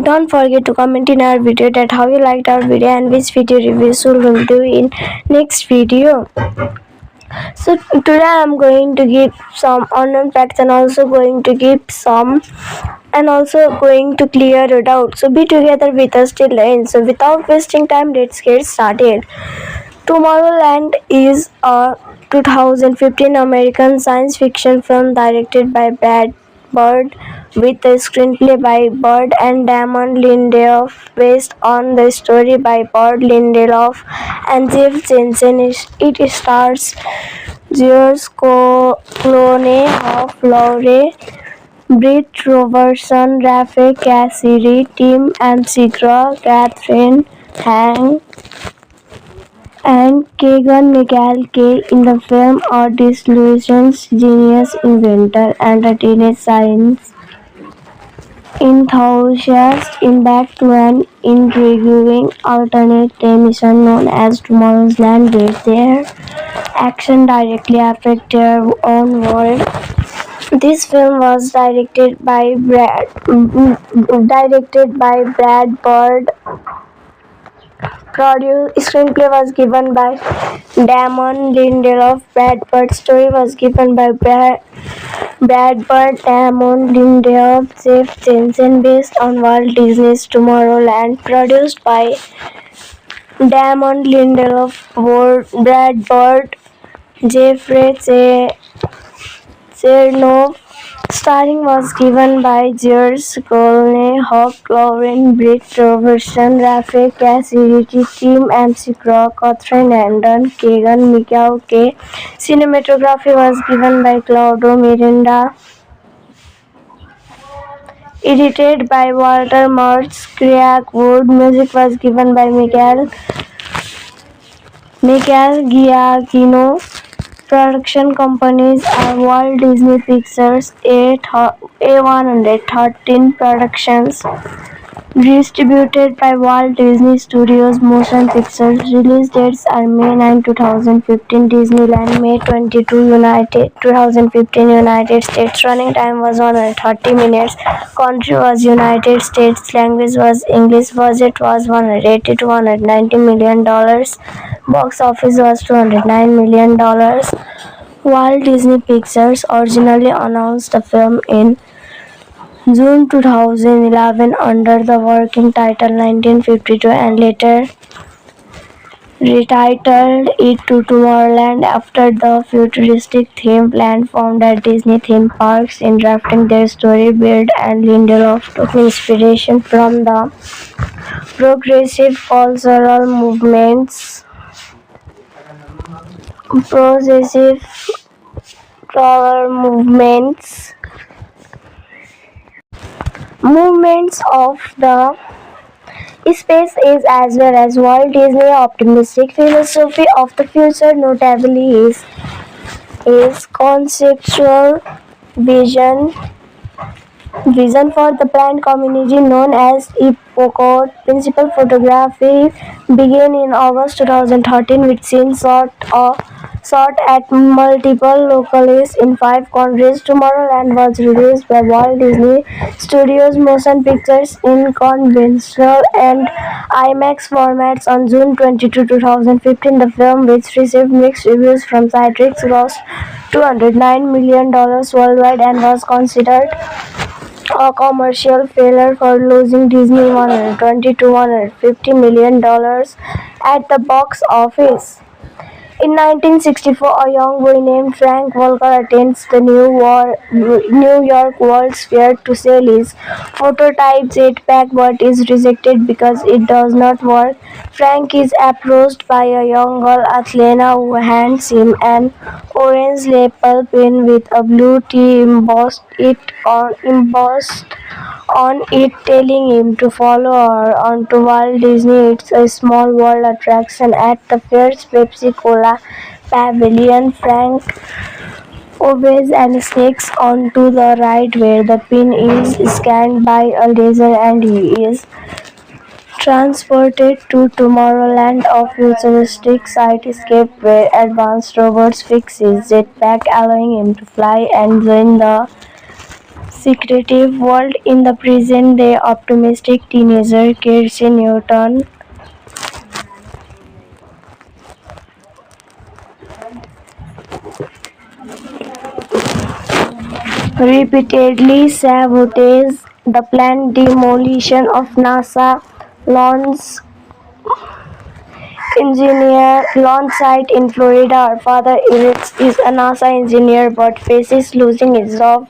Speaker 1: don't forget to comment in our video that how you liked our video and which video reviews we will do in next video. So today I am going to give some unknown facts and also going to give some and also going to clear a doubt. So be together with us till the end. So without wasting time, let's get started. Tomorrowland is a 2015 American science fiction film directed by Brad Bird with a screenplay by Bird and Damon Lindelof based on the story by Bird, Lindelof and Jeff Jensen. It stars George Clooney, Hoff Lowry, Britt Robertson, Rafe Cassidy, Tim McGraw, Catherine Hahn, and Keegan Michael Kay. In the film, a disillusioned genius inventor and a teenage science enthusiast embark to an intriguing alternate mission known as Tomorrow's Land, where their action directly affect their own world. This film was directed by Brad Bird. Screenplay was given by Damon Lindelof. Brad Bird's story was given by Brad Bird, Damon Lindelof, Jeff Jensen, based on Walt Disney's Tomorrowland. Produced by Damon Lindelof, Brad Bird, Jeffrey Chernoff. Starring was given by George Clooney, Hugh Lauren, Britt Robertson, Rafe Cassidy, Tim McGraw, Catherine Hahn, Keegan Michael Kay. Cinematography was given by Claudio Miranda. Edited by Walter Murch, Craig Wood. Music was given by Michael Giacchino. Production companies are Walt Disney Pictures, A113 Productions. Distributed by Walt Disney Studios Motion Pictures. Release dates are May 9, 2015 Disneyland, May 22, 2015 United States. Running time was 130 minutes. Country was United States. Language was English. Budget was $180 to $190 million. Box office was $209 million. Walt Disney Pictures originally announced the film in June 2011 under the working title 1952 and later retitled it to Tomorrowland after the futuristic theme plan found at Disney theme parks. In drafting their story, Bird and Lindelof took inspiration from the progressive cultural movements of the space age as well as Walt Disney's optimistic philosophy of the future, notably his conceptual vision for the planned community known as Epcot. Principal photography began in August 2013 with scenes shot at multiple locations in 5 countries. Tomorrowland was released by Walt Disney Studios Motion Pictures in conventional and IMAX formats on June 22, 2015. The film, which received mixed reviews from critics, grossed $209 million worldwide and was considered a commercial failure for losing Disney $120 to $150 million at the box office. In 1964, a young boy named Frank Walker attends the New York World's Fair to sell his prototype jetpack but is rejected because it does not work. Frank is approached by a young girl, Athena, who hands him an orange lapel pin with a blue T embossed on it, telling him to follow her onto Walt Disney. It's a small world attraction at the fair's Pepsi Cola pavilion. Frank obeys and sneaks onto the ride where the pin is scanned by a laser and he is transported to Tomorrowland, a futuristic cityscape where advanced robots fix his jetpack, allowing him to fly and join the secretive world. In the present day, optimistic teenager Kirsty Newton repeatedly sabotages the planned demolition of NASA launch launch site in Florida. Her father is a NASA engineer but faces losing his job.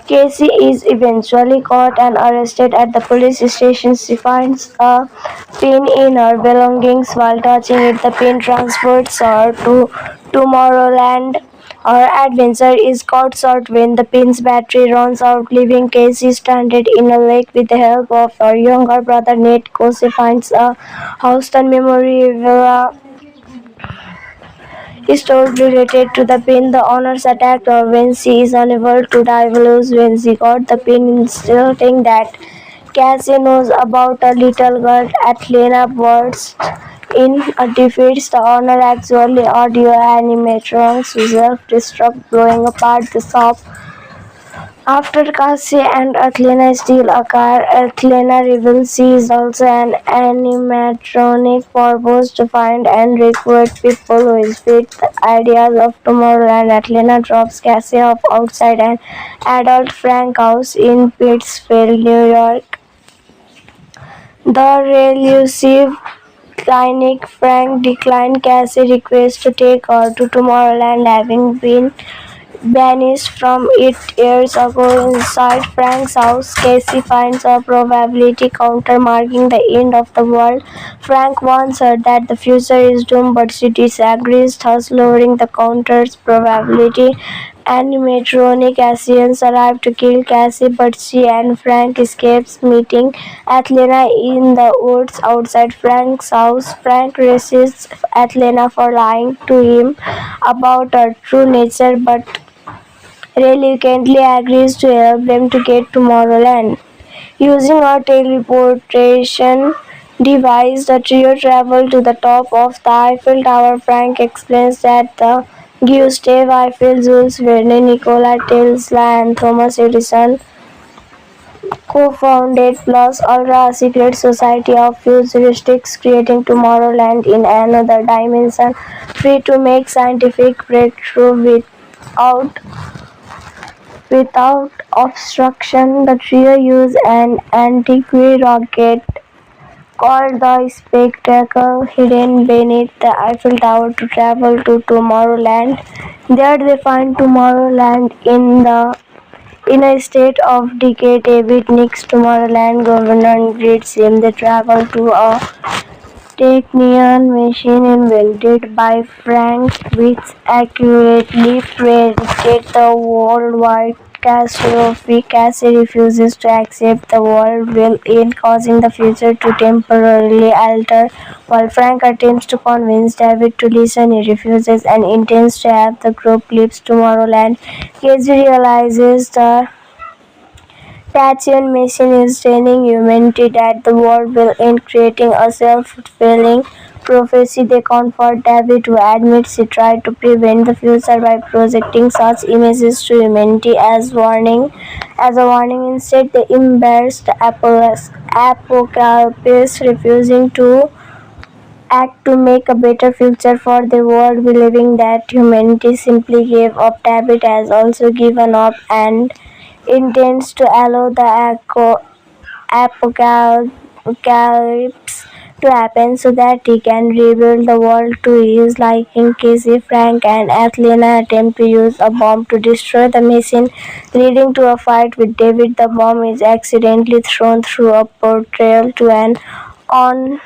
Speaker 1: Casey is eventually caught and arrested at the police station. She finds a pin in her belongings. While touching it, the pin transports her to Tomorrowland. Her adventure is cut short when the pin's battery runs out, leaving Casey stranded in a lake. With the help of her younger brother Nate, Casey finds a Houston memorabilia store related to the pin. The owners attacked her when she is unable to divulge when she got the pin, insulting that Cassie knows about a little girl. Atlanta bursts in a defeats the owner, actually audio animatronics who self-destruct, blowing apart the shop. After Cassie and Athena steal a car, Athena reveals she is also an animatronic purpose to find and recruit people who fit the ideas of Tomorrowland. Athena drops Cassie off outside an adult Frank house in Pittsfield, New York. The elusive cynic Frank declined Cassie's request to take her to Tomorrowland, having been banished from it years ago. Inside Frank's house, Casey finds a probability counter marking the end of the world. Frank warns her that the future is doomed, but she disagrees, thus lowering the counter's probability. Animatronic Asians arrive to kill Cassie, but she and Frank escapes, meeting Athena in the woods outside Frank's house. Frank resists Athena for lying to him about her true nature, but reluctantly agrees to help them to get to Tomorrowland. Using a teleportation device, the trio travel to the top of the Eiffel Tower. Frank explains that the Gustave Eiffel, Jules Verne, Nikola Tesla, and Thomas Edison co-founded Plus Ultra, a secret society of futurists creating Tomorrowland in another dimension, free to make scientific breakthrough without obstruction. The trio use an antique rocket called the Spectacle hidden beneath the Eiffel Tower to travel to Tomorrowland. There they find Tomorrowland in a state of decay. David Nix, Tomorrowland governor, greets him. They travel to a Technion machine invented by Frank, which accurately predicted the worldwide catastrophe. Cassie refuses to accept the world will end, causing the future to temporarily alter. While Frank attempts to convince David to listen, he refuses and intends to have the group leave Tomorrowland. Cassie realizes the Tachyon machine is training humanity that the world will end, creating a self-fulfilling prophecy. They comfort David, who admits he tried to prevent the future by projecting such images to humanity as a warning. Instead, they embrace the apocalypse, refusing to act to make a better future for the world, believing that humanity simply gave up. David has also given up and intends to allow the apocalypse to happen so that he can rebuild the world to his liking. Casey, Frank, and Athena attempt to use a bomb to destroy the machine, leading to a fight with David. The bomb is accidentally thrown through a portal to an on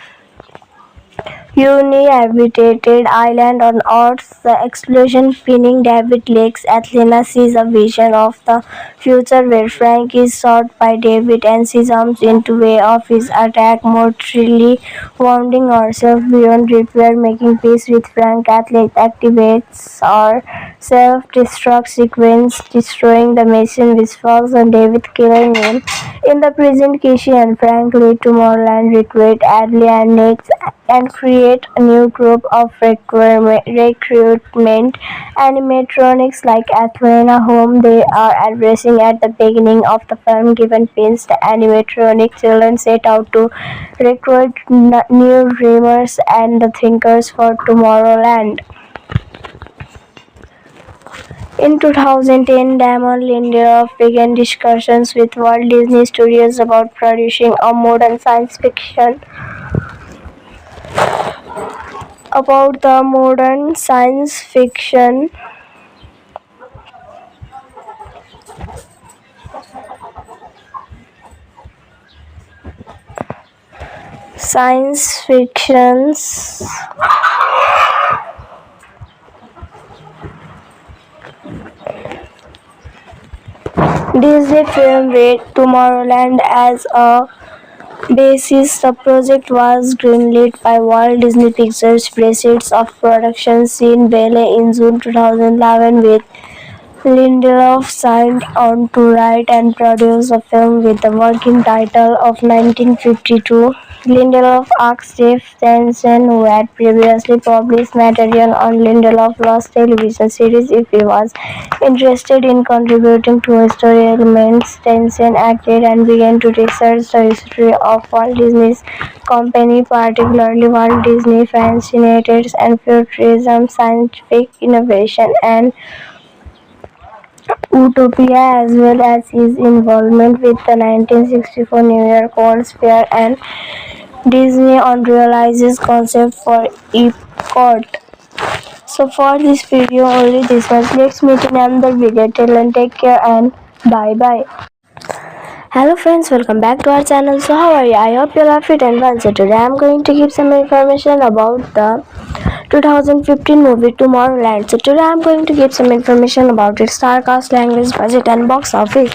Speaker 1: uninhabited island on Earth. The explosion pinning David legs. Athena sees a vision of the future where Frank is shot by David and she jumps into way of his attack, mortally wounding herself beyond repair. Making peace with Frank, Athena activates her self-destruct sequence, destroying the machine which falls on David, killing him. In the present, Casey and Frank lead Tomorrowland, recruit Adley and Nick, and create a new group of recruitment animatronics like Athena, whom they are addressing at the beginning of the film. Given pins, the animatronic children set out to recruit new dreamers and the thinkers for Tomorrowland. In 2010, Damon Lindelof began discussions with Walt Disney Studios about producing a modern science fiction about the modern science fiction science fictions Disney film with Tomorrowland as a basis. The project was greenlit by Walt Disney Pictures. Proceeds of production seen Ballet in June 2011 with Lindelof signed on to write and produce a film with the working title of 1952. Lindelof asked Jeff Jensen, who had previously published material on Lindelof Lost television series, if he was interested in contributing to story elements. Jensen agreed and began to research the history of Walt Disney's company, particularly Walt Disney fascinated and futurism, scientific innovation, and Utopia, as well as his involvement with the 1964 New York World's Fair and Disney Unrealized concept for Epcot. So for this video only this much. Let's meet in another video. Till then, take care and bye bye. Hello friends, welcome back to our channel. So how are you? I hope you are fit and well. So today I am going to give some information about the 2015 movie Tomorrowland. So today I am going to give some information about its star cast, language, budget and box office.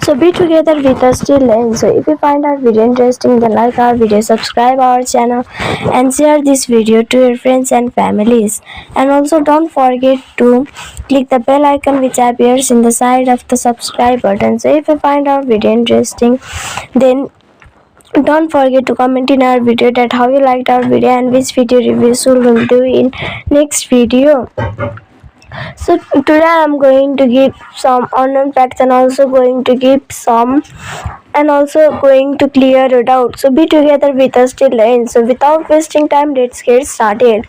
Speaker 1: So be together with us till then. So if you find our video interesting, then like our video, subscribe our channel and share this video to your friends and families. And also don't forget to click the bell icon which appears in the side of the subscribe button. So if you find our video interesting, then don't forget to comment in our video that how you liked our video and which video reviews we will do in next video. So today I am going to give some unknown facts and also going to give some and also going to clear a doubt. So be together with us till the end. So without wasting time, let's get started.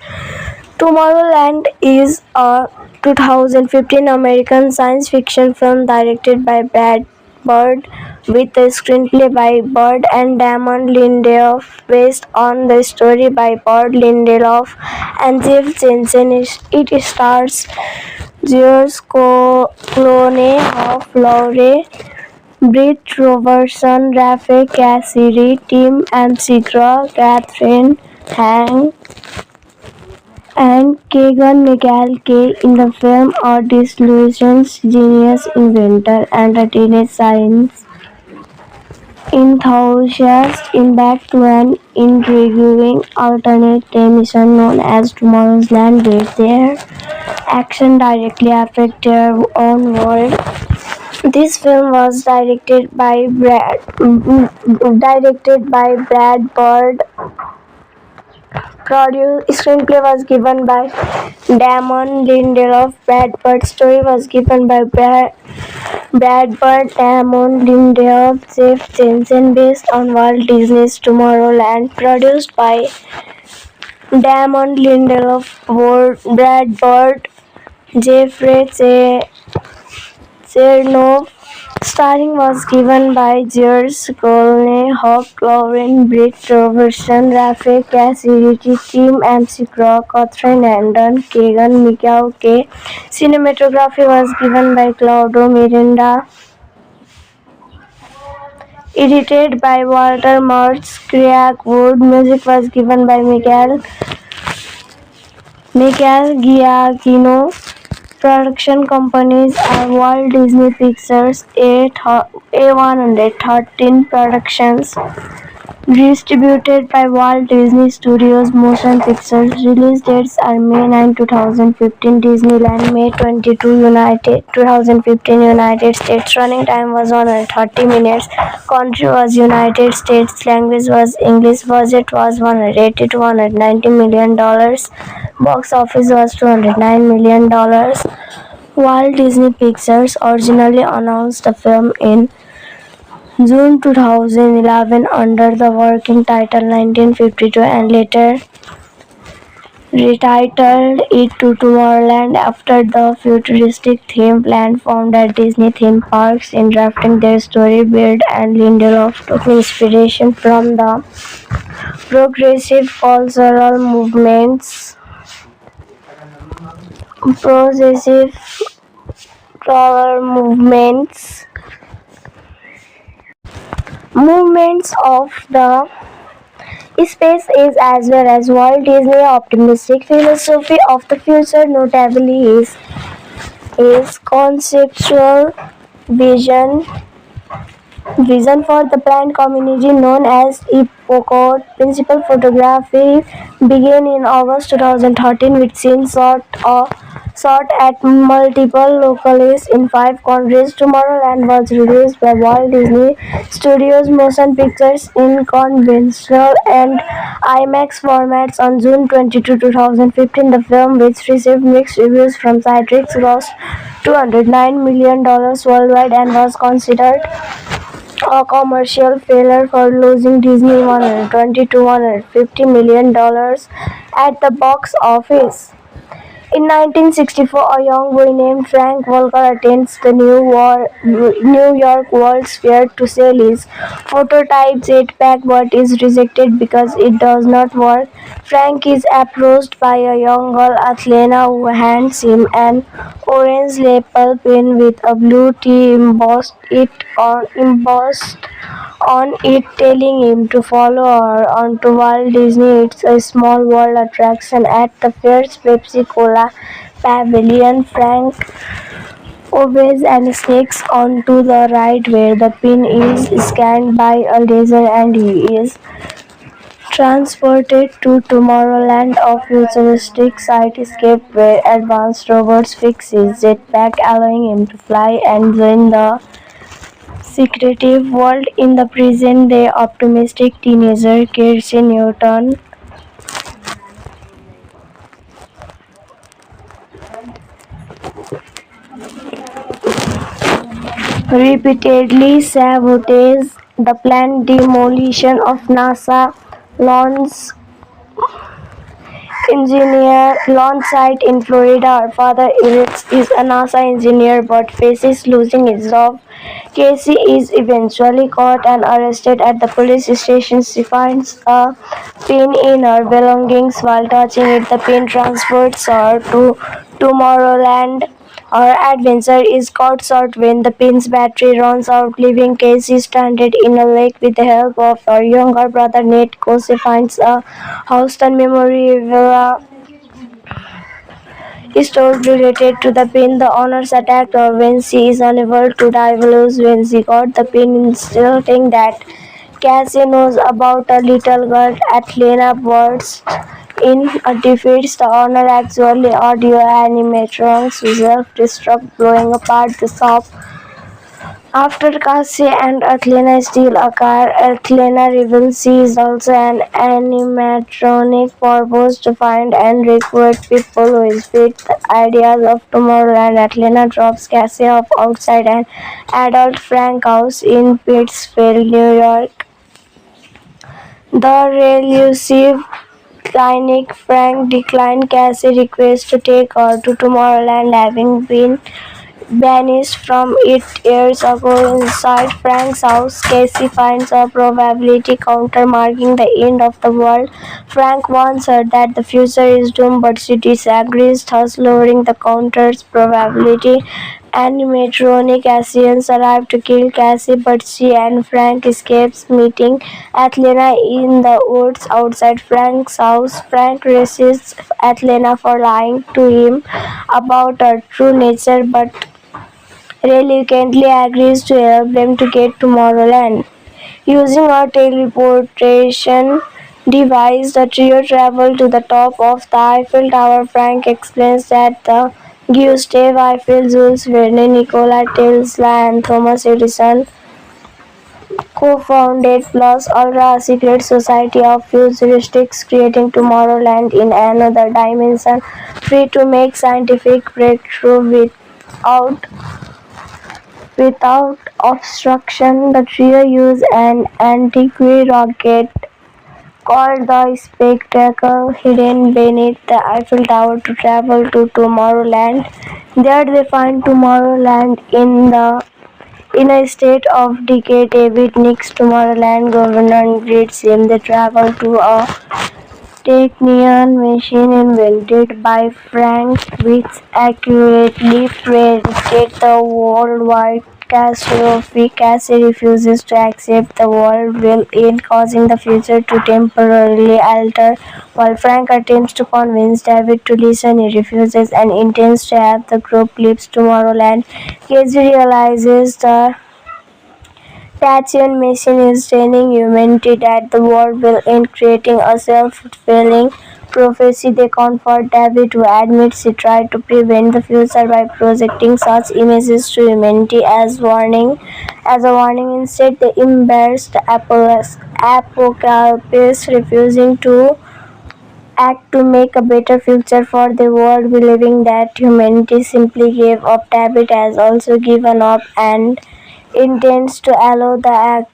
Speaker 1: Tomorrowland is a 2015 American science fiction film directed by Brad Bird with a screenplay by Bird and Damon Lindelof based on the story by Bird, Lindelof and Jeff Jensen. It stars George Clooney, Hoff Lowry, Britt Robertson, Rafe Cassidy, Tim McGraw, Catherine Hahn, and Keegan Michael Kay. In the film, a disillusioned genius inventor and a teenage science enthusiast embark to an intriguing alternate mission known as Tomorrow's Land, where their action directly affect their own world. This film was directed by Brad Bird. Screenplay was given by Damon Lindelof. Brad Bird's story was given by Brad Bird, Damon Lindelof, Jeff Jensen, based on Walt Disney's Tomorrowland. Produced by Damon Lindelof, Brad Bird, Jeffrey Chernoff, Starring was given by Gers Colney, Hawk Lauren, Britt Robertson, Rafe Cassie, Richie Tim, MC Crow, Catherine Andon, Kagan, Mikau K. Cinematography was given by Claudio Miranda. Edited by Walter Mertz, Craig Wood. Music was given by Michael Giacchino. Production companies are Walt Disney Pictures, A113 Productions, distributed by Walt Disney Studios Motion Pictures. Release dates are May 9, 2015, Disneyland, May 22, 2015, United States. Running time was 130 minutes. Country was United States. Language was English. Budget was $180 to $190 million. Box office was $209 million. Walt Disney Pictures originally announced the film in June 2011 under the working title 1952 and later retitled it to Tomorrowland after the futuristic theme plan formed at Disney theme parks. In drafting their story, Beard and Lindelof took inspiration from the progressive cultural progressive movements of the space age as well as Walt Disney optimistic philosophy of the future. Notably his conceptual vision vision for the planned community known as Epcot. Principal photography began in August 2013 with scenes shot at multiple locales in 5 countries. Tomorrowland was released by Walt Disney Studios Motion Pictures in conventional and IMAX formats on June 22, 2015. The film, which received mixed reviews from critics, grossed $209 million worldwide and was considered a commercial failure for losing Disney $120 to $150 million at the box office. In 1964, a young boy named Frank Walker attends the New York World's Fair to sell his prototype jetpack but is rejected because it does not work. Frank is approached by a young girl, Athena, who hands him an orange lapel pin with a blue T embossed on it, telling him to follow her onto Walt Disney. It's a small world attraction at the fair's Pepsi Cola pavilion. Frank obeys and sneaks onto the ride where the pin is scanned by a laser and he is transported to Tomorrowland, a futuristic cityscape where advanced robots fix his jetpack, allowing him to fly and join the secretive world. In the present-day optimistic teenager Kirsty Newton repeatedly sabotages the planned demolition of NASA launch site in Florida. Her father is a NASA engineer but faces losing his job. Casey is eventually caught and arrested at the police station. She finds a pin in her belongings. While touching it, the pin transports her to Tomorrowland. Her adventure is cut short when the pin's battery runs out, leaving Casey stranded in a lake. With the help of her younger brother Nate, Casey finds a Houston memorabilia store related to the pin. The owners attacked her when she is unable to divulge when she got the pin, insisting that Cassie knows about a little girl. Atlanta bursts in defeats the owner, actually audio animatronics who self-destruct, blowing apart the shop. After Cassie and Athena steal a car, Athena reveals she is also an animatronic purpose to find and recruit people who fit the ideas of Tomorrowland. Athena drops Cassie off outside an adult Frank house in Pittsfield, New York. The elusive cynic Frank declines Cassie's request to take her to Tomorrowland, having been vanished from it years ago. Inside Frank's house, Cassie finds a probability counter marking the end of the world. Frank warns her that the future is doomed, but she disagrees, thus lowering the counter's probability. Animatronic Asians arrive to kill Cassie, but she and Frank escapes, meeting Athena in the woods outside Frank's house. Frank resists Athena for lying to him about her true nature, but reluctantly agrees to help them to get to Tomorrowland. Using a teleportation device, the trio travel to the top of the Eiffel Tower. Frank explains that the Gustave Eiffel, Jules Verne, Nikola Tesla, and Thomas Edison co-founded Plus Ultra, a secret society of futurists creating Tomorrowland in another dimension, free to make scientific breakthrough without obstruction. The trio use an antique rocket called the Spectacle hidden beneath the Eiffel Tower to travel to Tomorrowland. There they find Tomorrowland in a state of decay. David Nick's Tomorrowland governor greets him. They travel to a Technion machine invented by Frank, which accurately predicted the worldwide catastrophe. Cassie refuses to accept the world will end, causing the future to temporarily alter. While Frank attempts to convince David to listen, he refuses and intends to have the group leave Tomorrowland. Casey realizes the Tachyon machine is training humanity that the world will end, creating a self-fulfilling prophecy. They comfort David, who admits he tried to prevent the future by projecting such images to humanity as a warning. Instead, they embrace the apocalypse, refusing to act to make a better future for the world, believing that humanity simply gave up. David has also given up and intends to allow the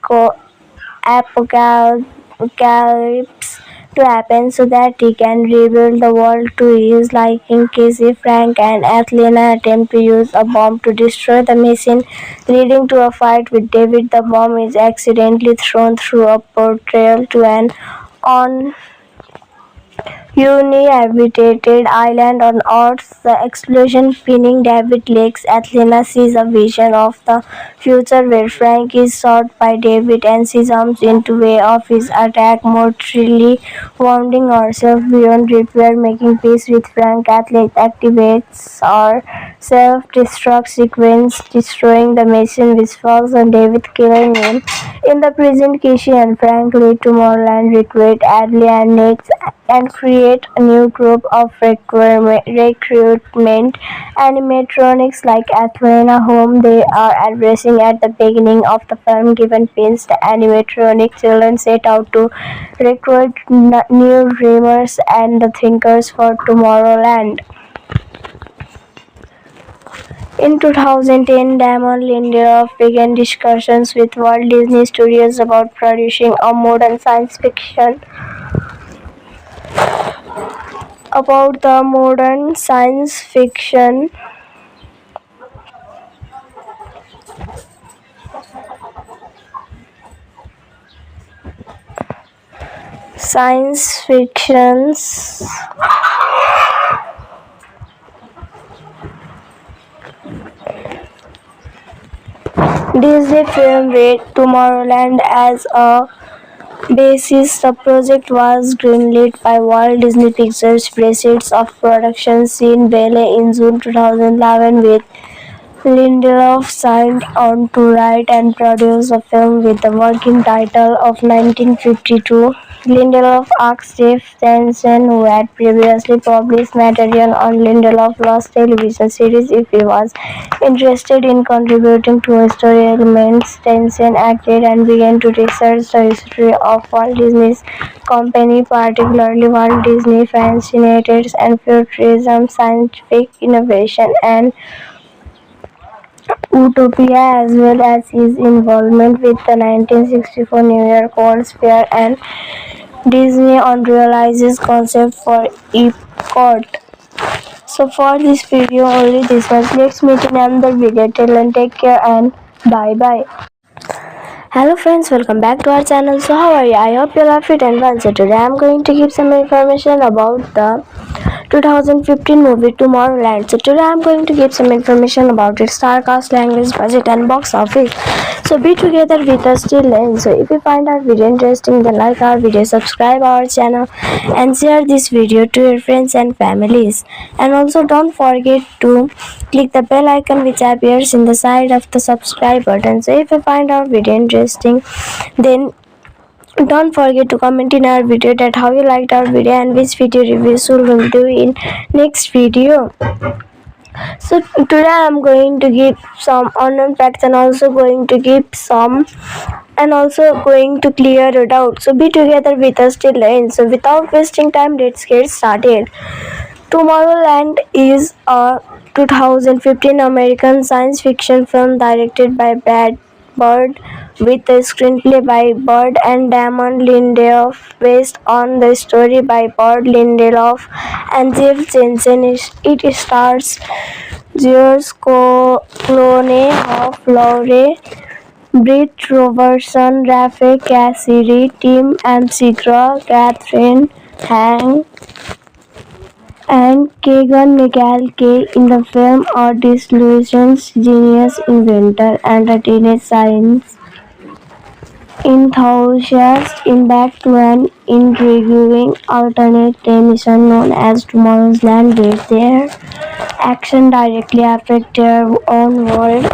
Speaker 1: apocalypse to happen so that he can rebuild the world to his liking. Casey, Frank, and Athena attempt to use a bomb to destroy the machine, leading to a fight with David. The bomb is accidentally thrown through a portal to an uninhabited island on Earth. The explosion pinning David legs. Athena sees a vision of the future where Frank is shot by David and she jumps into way of his attack, mortally wounding herself beyond repair. Making peace with Frank, Athena activates her self-destruct sequence, destroying the machine, which falls on David, killing him. In the present, Casey and Frank lead Tomorrowland, recruit Adley and Nick, and create a new group of recruitment animatronics like Athena, whom they are addressing at the beginning of the film. Given pins, the animatronic children set out to recruit new dreamers and the thinkers for Tomorrowland. In 2010, Damon Lindelof began discussions with Walt Disney Studios about producing a modern science fiction about the modern science fiction science fictions Disney film with Tomorrowland as a basis. The project was greenlit by Walt Disney Pictures. Proceeds of production seen Ballet in June 2011, with Lindelof signed on to write and produce a film with the working title of 1952. Lindelof asked Jeff Jensen, who had previously published material on Lindelof Lost television series, if he was interested in contributing to story elements. Jensen agreed and began to research the history of Walt Disney's company, particularly Walt Disney fascinated and futurism, scientific innovation, and Utopia, as well as his involvement with the 1964 New York World's Fair and Disney on realizes concept for Epcot. So for this video only this much. Let's meet in another video. Till then, take care and bye bye. Hello friends, welcome back to our channel. So how are you? I hope you are fit and well. So today I am going to give some information about the 2015 movie Tomorrowland. So today I am going to give some information about its star cast, language, budget and box office. So be together with us till end. So if you find our video interesting, then like our video, subscribe our channel and share this video to your friends and families. And also don't forget to click the bell icon which appears in the side of the subscribe button. So if you find our video interesting, then don't forget to comment in our video that how you liked our video and which video reviews we will do in next video. So today I am going to give some unknown facts and also going to give some and also going to clear a doubt. So be together with us till the end. So without wasting time, let's get started. Tomorrowland is a 2015 American science fiction film directed by Brad Bird with a screenplay by Bird and Damon Lindelof based on the story by Bird, Lindelof and Jeff Jensen. It stars George Clooney, Hoff Lowry, Britt Robertson, Rafe Cassidy, Tim McGraw, Catherine Hahn, and Keegan Michael Kay. In the film, a disillusioned genius inventor and a teenage science enthusiast embark to an intriguing alternate mission known as Tomorrow's Land, where their action directly affect their own world.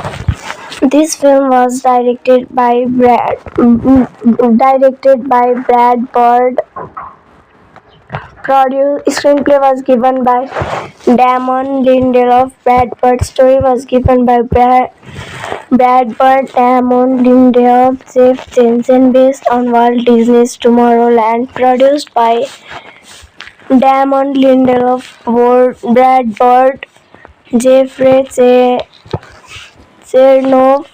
Speaker 1: This film was directed by Brad Bird. Screenplay was given by Damon Lindelof. Brad Bird's story was given by Brad Bird, Damon Lindelof, Jeff Jensen, based on Walt Disney's Tomorrowland. Produced by Damon Lindelof, Brad Bird, Jeffrey Chernoff.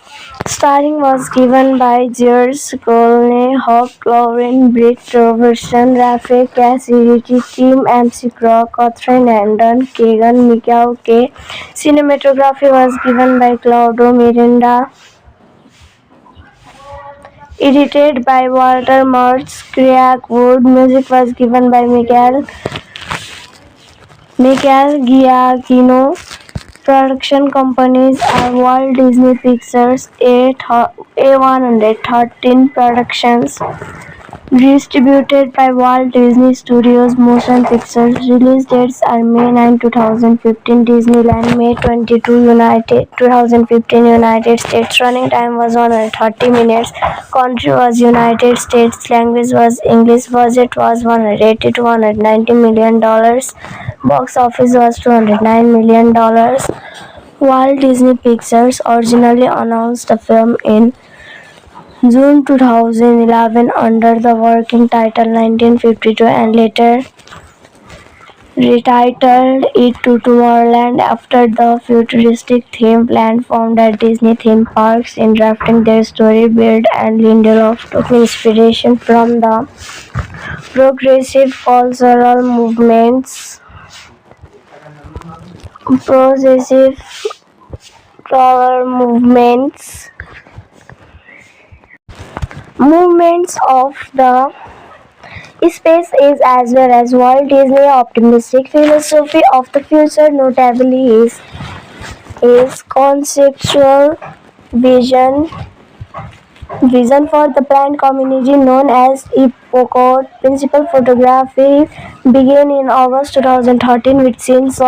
Speaker 1: Starring was given by George Clooney, Hoff Lowry, Britt Robertson, Rafe Cassidy, Tim McGraw, Catherine Hahn, Keegan Michael Kay. Cinematography was given by Claudio Miranda. Edited by Walter Murch, Craig Wood. Music was given by Michael Giacchino. Production companies are Walt Disney Pictures, A113 Productions. Distributed by Walt Disney Studios Motion Pictures. Release dates are May 9, 2015 Disneyland, May 22, 2015 United States. Running time was 130 minutes. Country was United States. Language was English. Budget was $180 to $190 million. Box office was $209 million. Walt Disney Pictures originally announced the film in June 2011 under the working title 1952 and later retitled it to Tomorrowland after the futuristic theme plan found at Disney theme parks. In drafting their story, Bird and Lindelof took inspiration from the progressive cultural movements of the space age as well as Walt Disney's optimistic philosophy of the future. Notably, his conceptual vision for the planned community known as Epcot. Principal photography began in August 2013 with scenes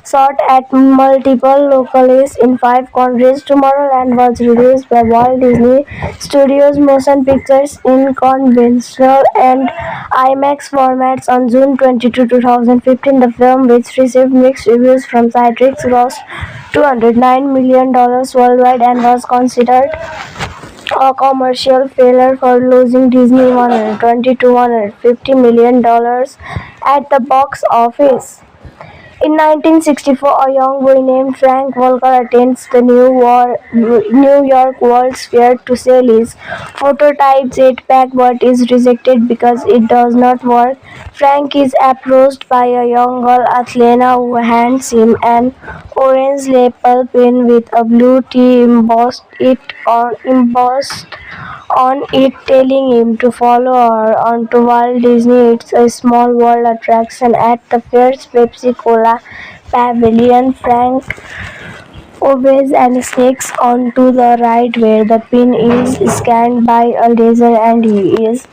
Speaker 1: shot at multiple locations in 5 countries. Tomorrowland was released by Walt Disney Studios Motion Pictures in conventional and IMAX formats on June 22, 2015. The film, which received mixed reviews from critics, grossed $209 million worldwide and was considered a commercial failure for losing Disney $120 to $150 million at the box office. In 1964, a young boy named Frank Walker attends the New York World's Fair to sell his prototype jetpack but is rejected because it does not work. Frank is approached by a young girl, Athena, who hands him an orange lapel pin with a blue T embossed on it, telling him to follow her onto Walt Disney. It's a small world attraction at the fair's Pepsi Cola pavilion. Frank obeys and sneaks onto the ride where the pin is scanned by a laser and he is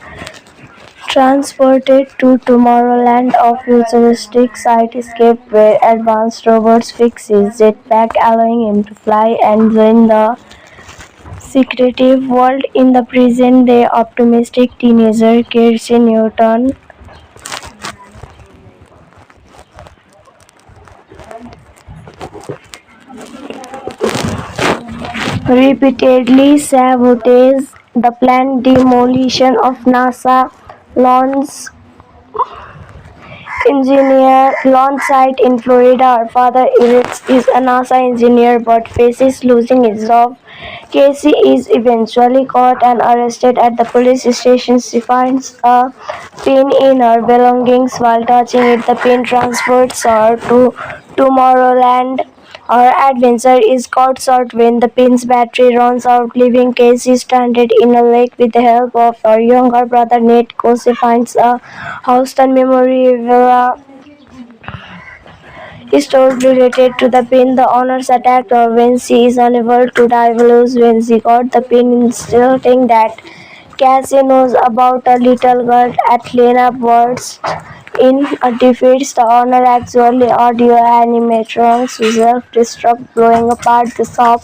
Speaker 1: transported to Tomorrowland, a futuristic cityscape where advanced robots fix his jetpack, allowing him to fly and join the secretive world. In the present day, optimistic teenager Kirsty Newton repeatedly sabotages the planned demolition of NASA launch launch site in Florida. Her father is a NASA engineer but faces losing his job. Casey is eventually caught and arrested at the police station. She finds a pin in her belongings. While touching it, the pin transports her to Tomorrowland. Her adventure is cut short when the pin's battery runs out, leaving Casey stranded in a lake. With the help of her younger brother Nate, Casey finds a Houston memorabilia store related to the pin. The owners attacked her when she is unable to divulge when she got the pin, insulting that Cassie knows about a little girl. Atlanta bursts in a defeats the owner, actually audio animatronics who self-destruct, blowing apart the shop.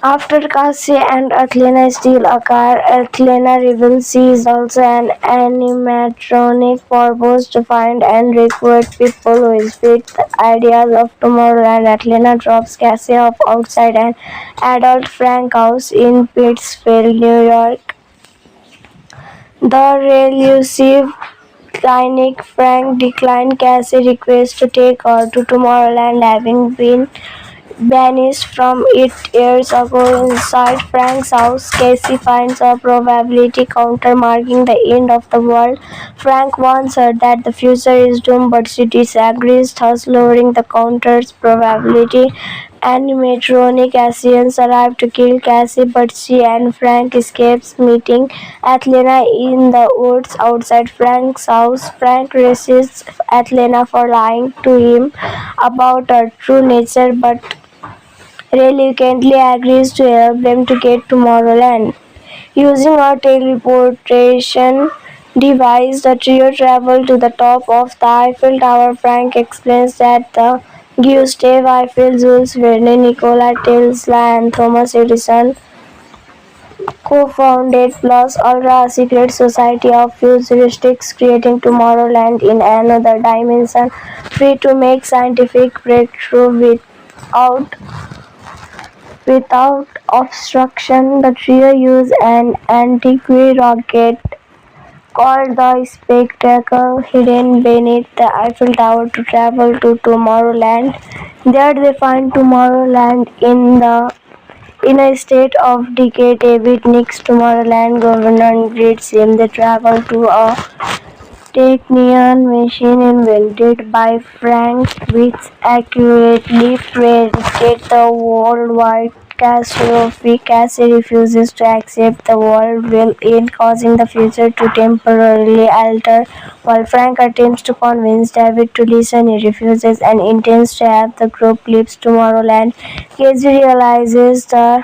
Speaker 1: After Cassie and Athena steal a car, Athena reveals she is also an animatronic purpose to find and recruit people who fit the ideas of Tomorrowland. Athena drops Cassie off outside an adult Frank house in Pittsfield, New York. The elusive cynic Frank declined Cassie's request to take her to Tomorrowland, having been banished from it years ago. Inside Frank's house, Casey finds a probability counter marking the end of the world. Frank warns her that the future is doomed, but she disagrees, thus lowering the counter's probability. Animatronic Asians arrive to kill Cassie, but she and Frank escapes, meeting Athena in the woods outside Frank's house. Frank resists Athena for lying to him about her true nature, but reluctantly agrees to help them to get to Tomorrowland. Using a teleportation device, the trio travel to the top of the Eiffel Tower. Frank explains that the Gustave Eiffel, Jules Verne, Nikola Tesla, and Thomas Edison co-founded Plus Ultra, a secret society of futurists creating Tomorrowland in another dimension, free to make scientific breakthrough without obstruction. The trio use an antique rocket called the Spectacle hidden beneath the Eiffel Tower to travel to Tomorrowland. There they find Tomorrowland in a state of decay. David Nix, Tomorrowland governor, greets him. They travel to a Technion machine invented by Frank, which accurately predicted the worldwide catastrophe. Cassie refuses to accept the world will end, causing the future to temporarily alter. While Frank attempts to convince David to listen, he refuses and intends to have the group leave Tomorrowland. Cassie realizes the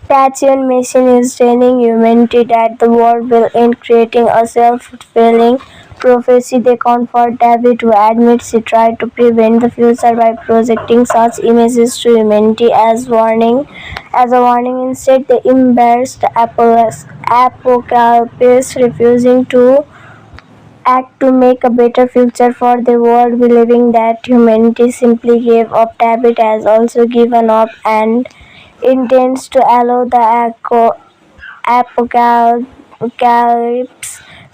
Speaker 1: Tachyon machine is training humanity that the world will end, creating a self-fulfilling prophecy. They comfort David, who admits he tried to prevent the future by projecting such images to humanity as a warning. Instead, they embrace the apocalypse, refusing to act to make a better future for the world, believing that humanity simply gave up. David has also given up and intends to allow the apocalypse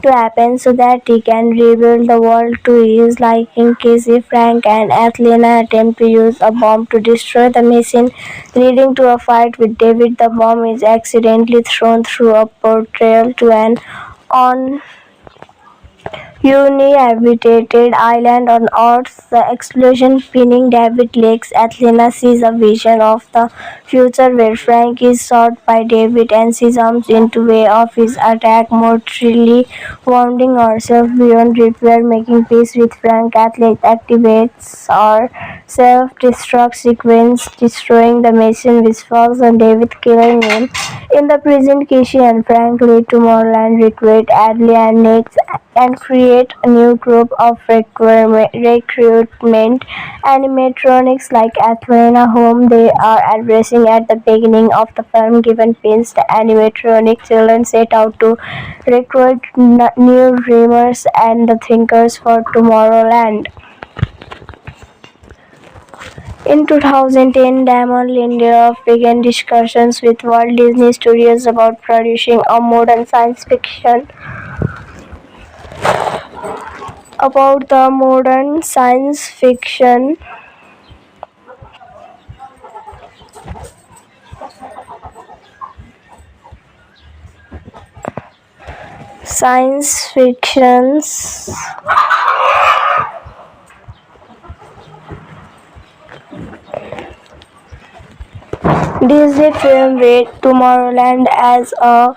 Speaker 1: to happen so that he can rebuild the world to his liking. Casey, Frank, and Athena attempt to use a bomb to destroy the machine, leading to a fight with David. The bomb is accidentally thrown through a portal to an on uninhabited island on Earth. The explosion pinning David legs. Athena sees a vision of the future where Frank is shot by David and she jumps into way of his attack, mortally wounding herself beyond repair. Making peace with Frank, Athena activates her self-destruct sequence, destroying the machine which falls on David, killing him. In the present, Casey and Frank lead Tomorrowland, recruit Adley and Nick, and create a new group of recruitment animatronics like Athena, whom they are addressing at the beginning of the film. Given pins, the animatronic children set out to recruit new dreamers and the thinkers for Tomorrowland. In 2010, Damon Lindelof began discussions with Walt Disney Studios about producing a modern science fiction about the modern science fiction science fictions Disney film with Tomorrowland as a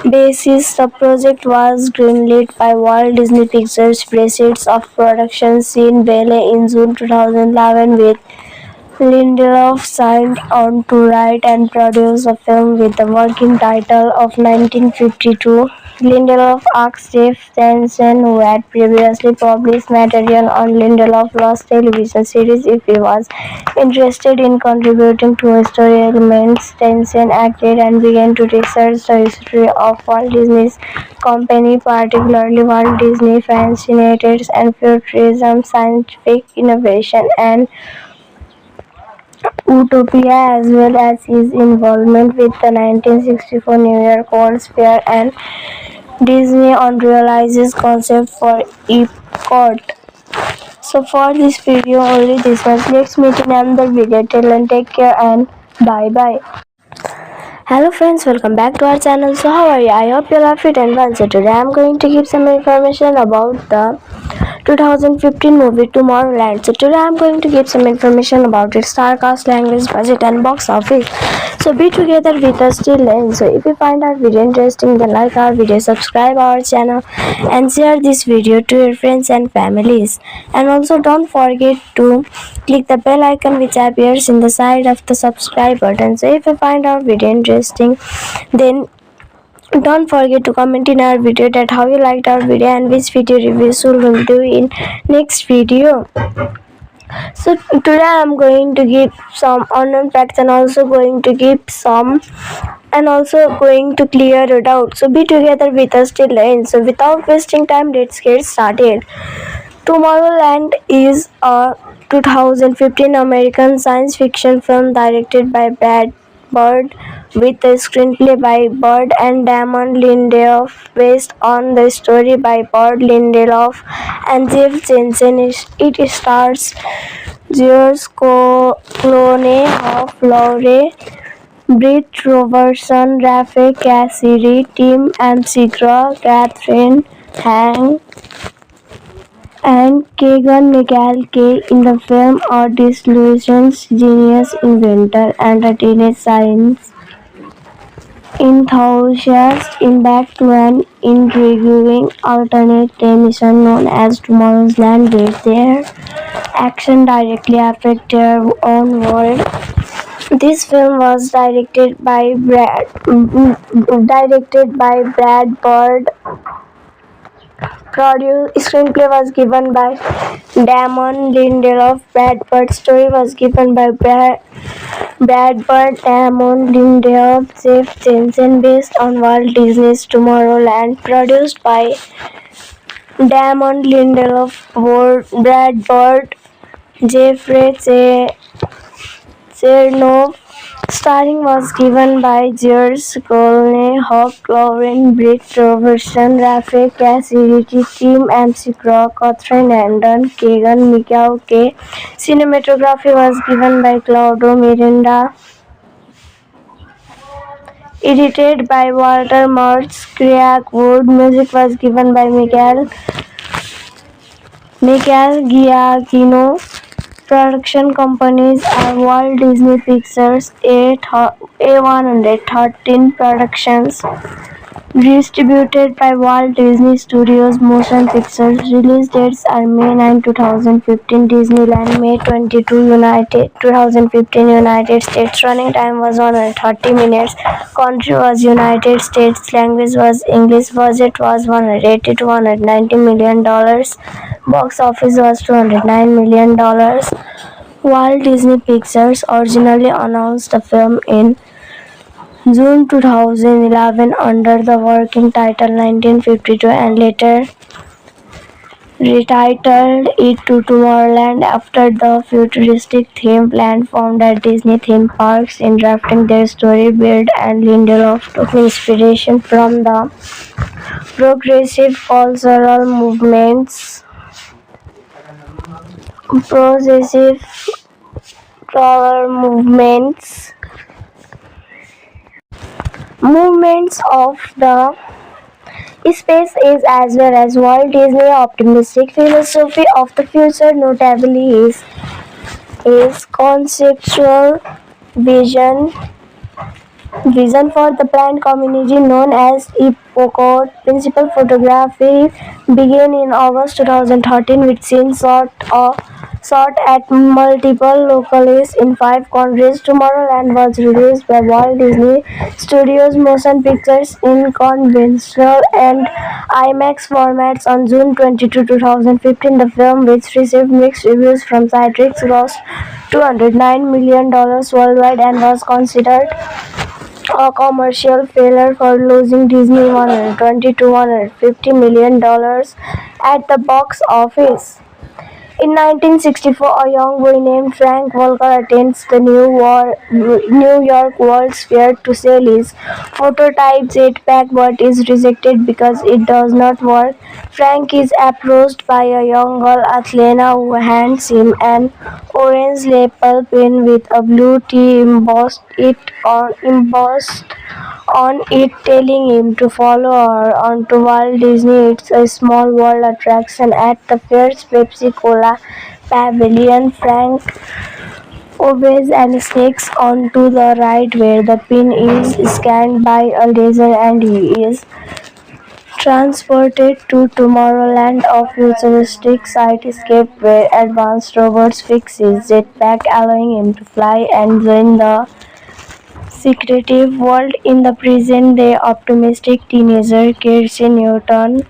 Speaker 1: basis. The project was greenlit by Walt Disney Pictures. Proceeds of production seen Ballet in June 2011 with Lindelof signed on to write and produce a film with the working title of 1952. Lindelof asked Jeff Jensen, who had previously published material on Lindelof Lost television series, if he was interested in contributing to story elements. Jensen agreed and began to research the history of Walt Disney's company, particularly Walt Disney fascinated and futurism, scientific innovation, and Utopia, as well as his involvement with the 1964 New York World's Fair and Disney Unrealized concept for Epcot. So for this video only this much. Let's meet in another video. Till then, take care and bye bye. Hello friends, welcome back to our channel. So how are you? I hope you are fit and well. So today I am going to give some information about the 2015 movie Tomorrowland. So today I am going to give some information about its star cast, language, budget and box office. So be together with us till then. So if you find our video interesting, then like our video, subscribe our channel and share this video to your friends and families. And also don't forget to click the bell icon which appears in the side of the subscribe button. So if you find our video interesting, then don't forget to comment in our video that how you liked our video and which video reviews we will do in next video. So today I am going to give some unknown facts and also going to give some and also going to clear a doubt. So be together with us till the end. So without wasting time, let's get started. Tomorrowland is a 2015 American science fiction film directed by Brad Bird with a screenplay by Bird and Damon Lindelof based on the story by Bird, Lindelof and Jeff Jensen. It stars George Clooney, Hoff Lowry, Britt Robertson, Rafe Cassidy, Tim McGraw, Catherine Hahn, and Keegan Michael Kay. In the film, a disillusioned genius inventor and a teenage science enthusiast embark to an intriguing alternate mission known as Tomorrow's Land, where their action directly affect their own world. This film was directed by Brad Bird. Screenplay was given by Damon Lindelof. Brad Bird's story was given by Brad Bird, Damon Lindelof, Jeff Jensen, based on Walt Disney's Tomorrowland. Produced by Damon Lindelof, Brad Bird, Jeffrey Chernoff, Starring was given by Gers Colney, Hawk Lauren, Britt Robertson, Rafe Cassie, Richie Tim, MC Crow, Catherine Andon, Kagan, Mikau K. Cinematography was given by Claudio Miranda. Edited by Walter Mertz, Craig Wood. Music was given by Michael Giacchino. Production companies are Walt Disney Pictures, A113 Productions, distributed by Walt Disney Studios Motion Pictures. Release dates are May 9, 2015, Disneyland, May 22, 2015, United States. Running time was 130 minutes. Country was United States. Language was English. Budget was $180 to $190 million. Box office was $209 million. Walt Disney Pictures originally announced the film in June 2011 under the working title 1952 and later retitled it to Tomorrowland after the futuristic theme plan formed at Disney theme parks. In drafting their story, Beard and Lindelof took inspiration from the progressive cultural progressive movements of the space Age as well as Walt Disney optimistic philosophy of the future. Notably his conceptual vision vision for the planned community known as Epcot. Principal photography began in August 2013 with scenes shot at multiple locales in 5 countries. Tomorrowland was released by Walt Disney Studios Motion Pictures in conventional and IMAX formats on June 22, 2015. The film, which received mixed reviews from critics, grossed $209 million worldwide and was considered a commercial failure for losing Disney $120 to $150 million at the box office. In 1964, a young boy named Frank Walker attends the New York World's Fair to sell his prototype jetpack but is rejected because it does not work. Frank is approached by a young girl, Athena, who hands him an orange lapel pen with a blue T embossed on it, telling him to follow her onto Walt Disney It's a Small World attraction at the fair's Pepsi-Cola pavilion. Frank obeys and sneaks onto the ride where the pin is scanned by a laser and he is transported to Tomorrowland, a futuristic cityscape where advanced robots fix his jetpack, allowing him to fly and join the secretive world. In the present-day optimistic teenager Kirsty Newton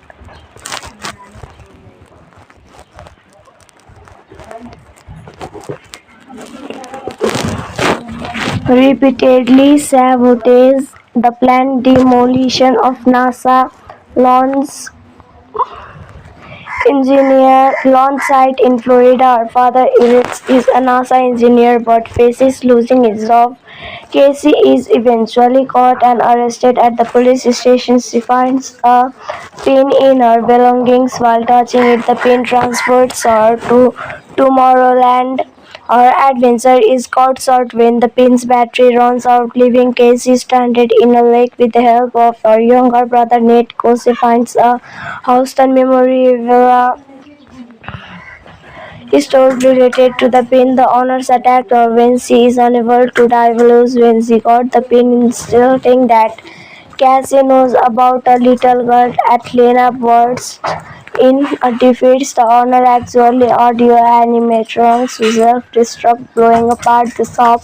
Speaker 1: repeatedly sabotages the planned demolition of NASA launch site in Florida. Her father is a NASA engineer but faces losing his job. Casey is eventually caught and arrested at the police station. She finds a pin in her belongings. While touching it, the pin transports her to Tomorrowland. Her adventure is cut short when the pin's battery runs out, leaving Casey stranded in a lake. With the help of her younger brother Nate, Casey finds a Houston memorabilia store related to the pin. The owners attacked her when she is unable to divulge when she got the pin, insisting that Cassie knows about a little girl. Atlanta bursts in defeats the owner, actually audio animatronics who self-destruct, blowing apart the shop.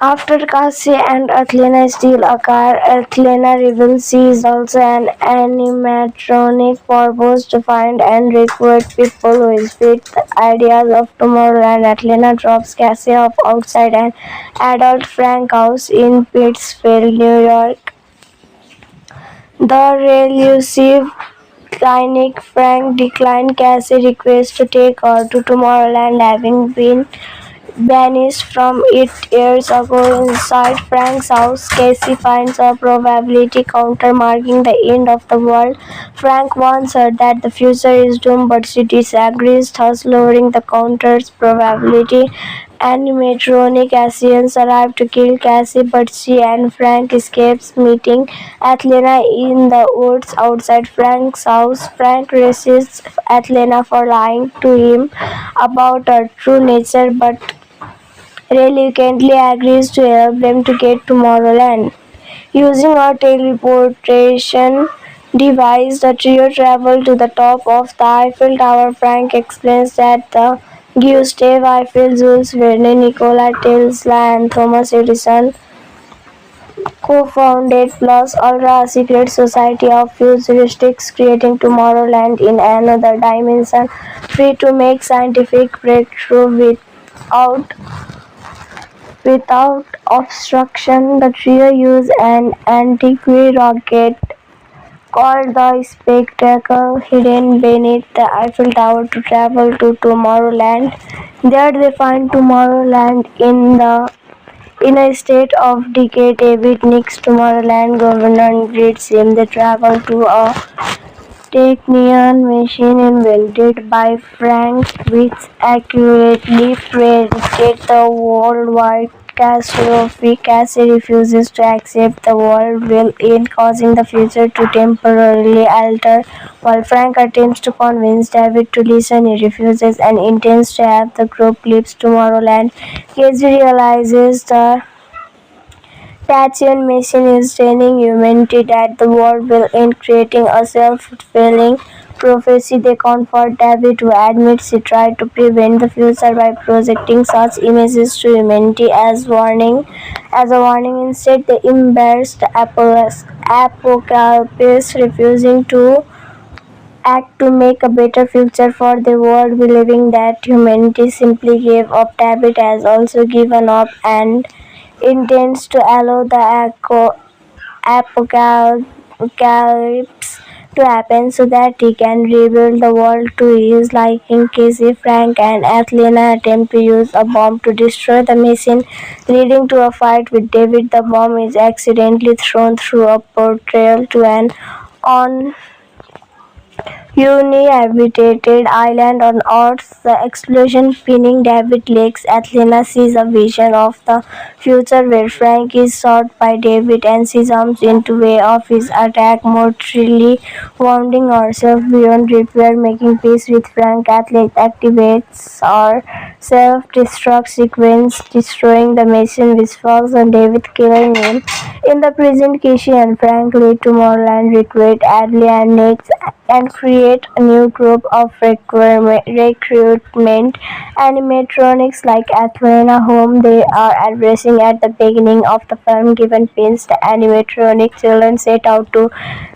Speaker 1: After Cassie and Athena steal a car, Athena reveals she is also an animatronic purpose to find and recruit people who fit the ideas of Tomorrowland. Athena drops Cassie off outside an adult Frank house in Pittsfield, New York. The elusive cynic Frank declined Cassie's request to take her to Tomorrowland, having been vanished from it years ago. Inside Frank's house, Cassie finds a probability counter marking the end of the world. Frank warns her that the future is doomed, but she disagrees, thus lowering the counter's probability. Animatronic Asians arrive to kill Cassie, but she and Frank escapes, meeting Athena in the woods outside Frank's house. Frank resists Athena for lying to him about her true nature, but reluctantly agrees to help them to get to Tomorrowland. Using a teleportation device, the trio travel to the top of the Eiffel Tower. Frank explains that the Gustave Eiffel, Jules Verne, Nikola Tesla, and Thomas Edison co-founded Plus Ultra, a secret society of futurists creating Tomorrowland in another dimension, free to make scientific breakthrough without obstruction. The trio use an antique rocket called the Spectacle hidden beneath the Eiffel Tower to travel to Tomorrowland. There they find Tomorrowland in a state of decay. David Nick's Tomorrowland governor greets him. They travel to a Technion machine invented by Frank, which accurately predicted the worldwide catastrophe. Cassie refuses to accept the world will end, causing the future to temporarily alter. While Frank attempts to convince David to listen, he refuses and intends to have the group leave Tomorrowland. Casey realizes the Tachyon machine is training humanity that the world will end, creating a self-fulfilling prophecy. They comfort David, who admits he tried to prevent the future by projecting such images to humanity as a warning. Instead, they embrace the apocalypse, refusing to act to make a better future for the world, believing that humanity simply gave up. David has also given up and intends to allow the apocalypse to happen so that he can rebuild the world to his liking. Casey, Frank, and Athena attempt to use a bomb to destroy the machine, leading to a fight with David. The bomb is accidentally thrown through a portal to an uninhabited island on Earth. The explosion pinning David legs. Athena sees a vision of the future where Frank is shot by David and she jumps into way of his attack, mortally wounding herself beyond repair. Making peace with Frank, Athena activates her self-destruct sequence, destroying the machine, which falls on David, killing him. In the present, Casey and Frank lead Tomorrowland, recruit Adley and Nick, and create a new group of recruitment animatronics like Athena, whom they are addressing at the beginning of the film. Given pins, the animatronic children set out to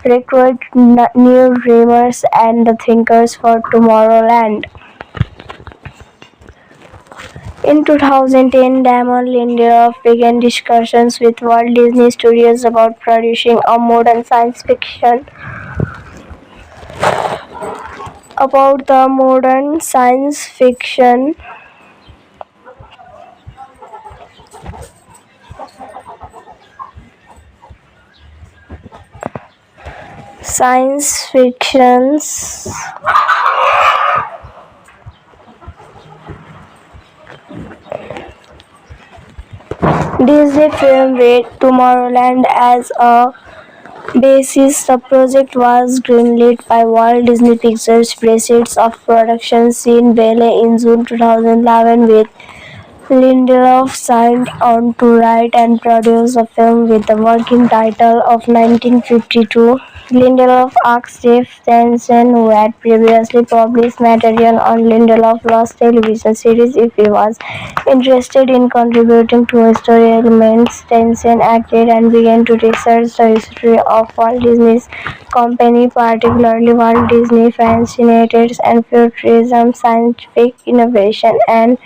Speaker 1: recruit new dreamers and the thinkers for Tomorrowland. In 2010, Damon Lindelof began discussions with Walt Disney Studios about producing a modern science fiction about the modern science fiction science fictions Disney film with Tomorrowland as a basis. The project was greenlit by Walt Disney Pictures. Proceeds of production seen Ballet in June 2011, with Lindelof signed on to write and produce the film with the working title of 1952. Lindelof asked Jeff Jensen, who had previously published material on Lindelof Lost television series, if he was interested in contributing to story elements. Jensen acted and began to research the history of Walt Disney's company, particularly Walt Disney fascinated and futurism, scientific innovation, and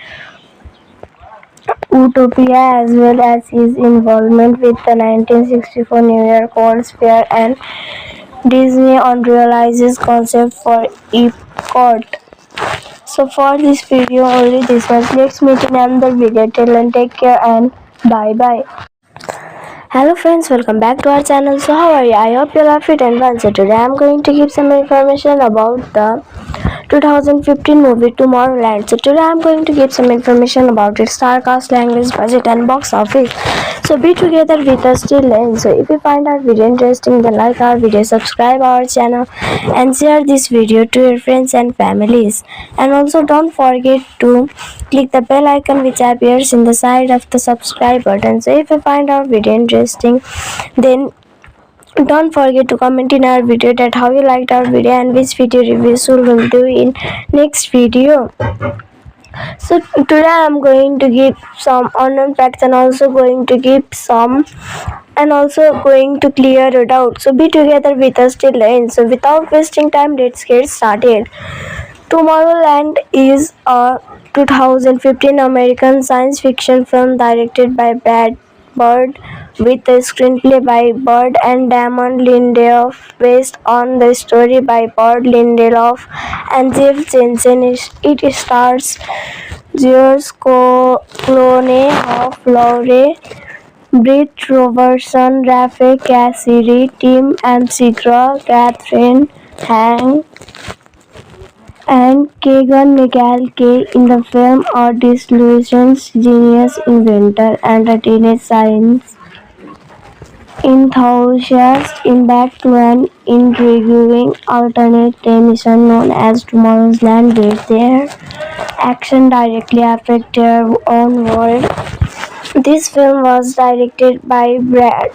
Speaker 1: Utopia, as well as his involvement with the 1964 New York World's Fair and Disney on realizes concept for Epcot. So for this video only this much. Let's meet in another video. Till then, take care and bye bye. Hello friends, welcome back to our channel. So how are you? I hope you are fit and well. So today I am going to give some information about the 2015 movie Tomorrowland. So today I am going to give some information about its star cast, language, budget and box office. So be together with us till end. So if you find our video interesting, then like our video, subscribe our channel and share this video to your friends and families. And also don't forget to click the bell icon which appears in the side of the subscribe button. So if you find our video interesting, then don't forget to comment in our video that how you liked our video and which video reviews we will do in next video. So today I am going to give some unknown facts and also going to give some and also going to clear a doubt. So be together with us till the end. So without wasting time, let's get started. Tomorrowland is a 2015 American science fiction film directed by Brad Bird with a screenplay by Bird and Damon Lindelof based on the story by Bird, Lindelof and Jeff Jensen. It stars George Clooney, Hoff Lowry, Britt Robertson, Rafe Cassidy, Tim McGraw, Catherine Hahn, and Keegan Michael Kay. In the film, a disillusioned genius inventor and a teenage science enthusiast embark to an intriguing alternate mission known as Tomorrow's Land, where their action directly affect their own world. This film was directed by Brad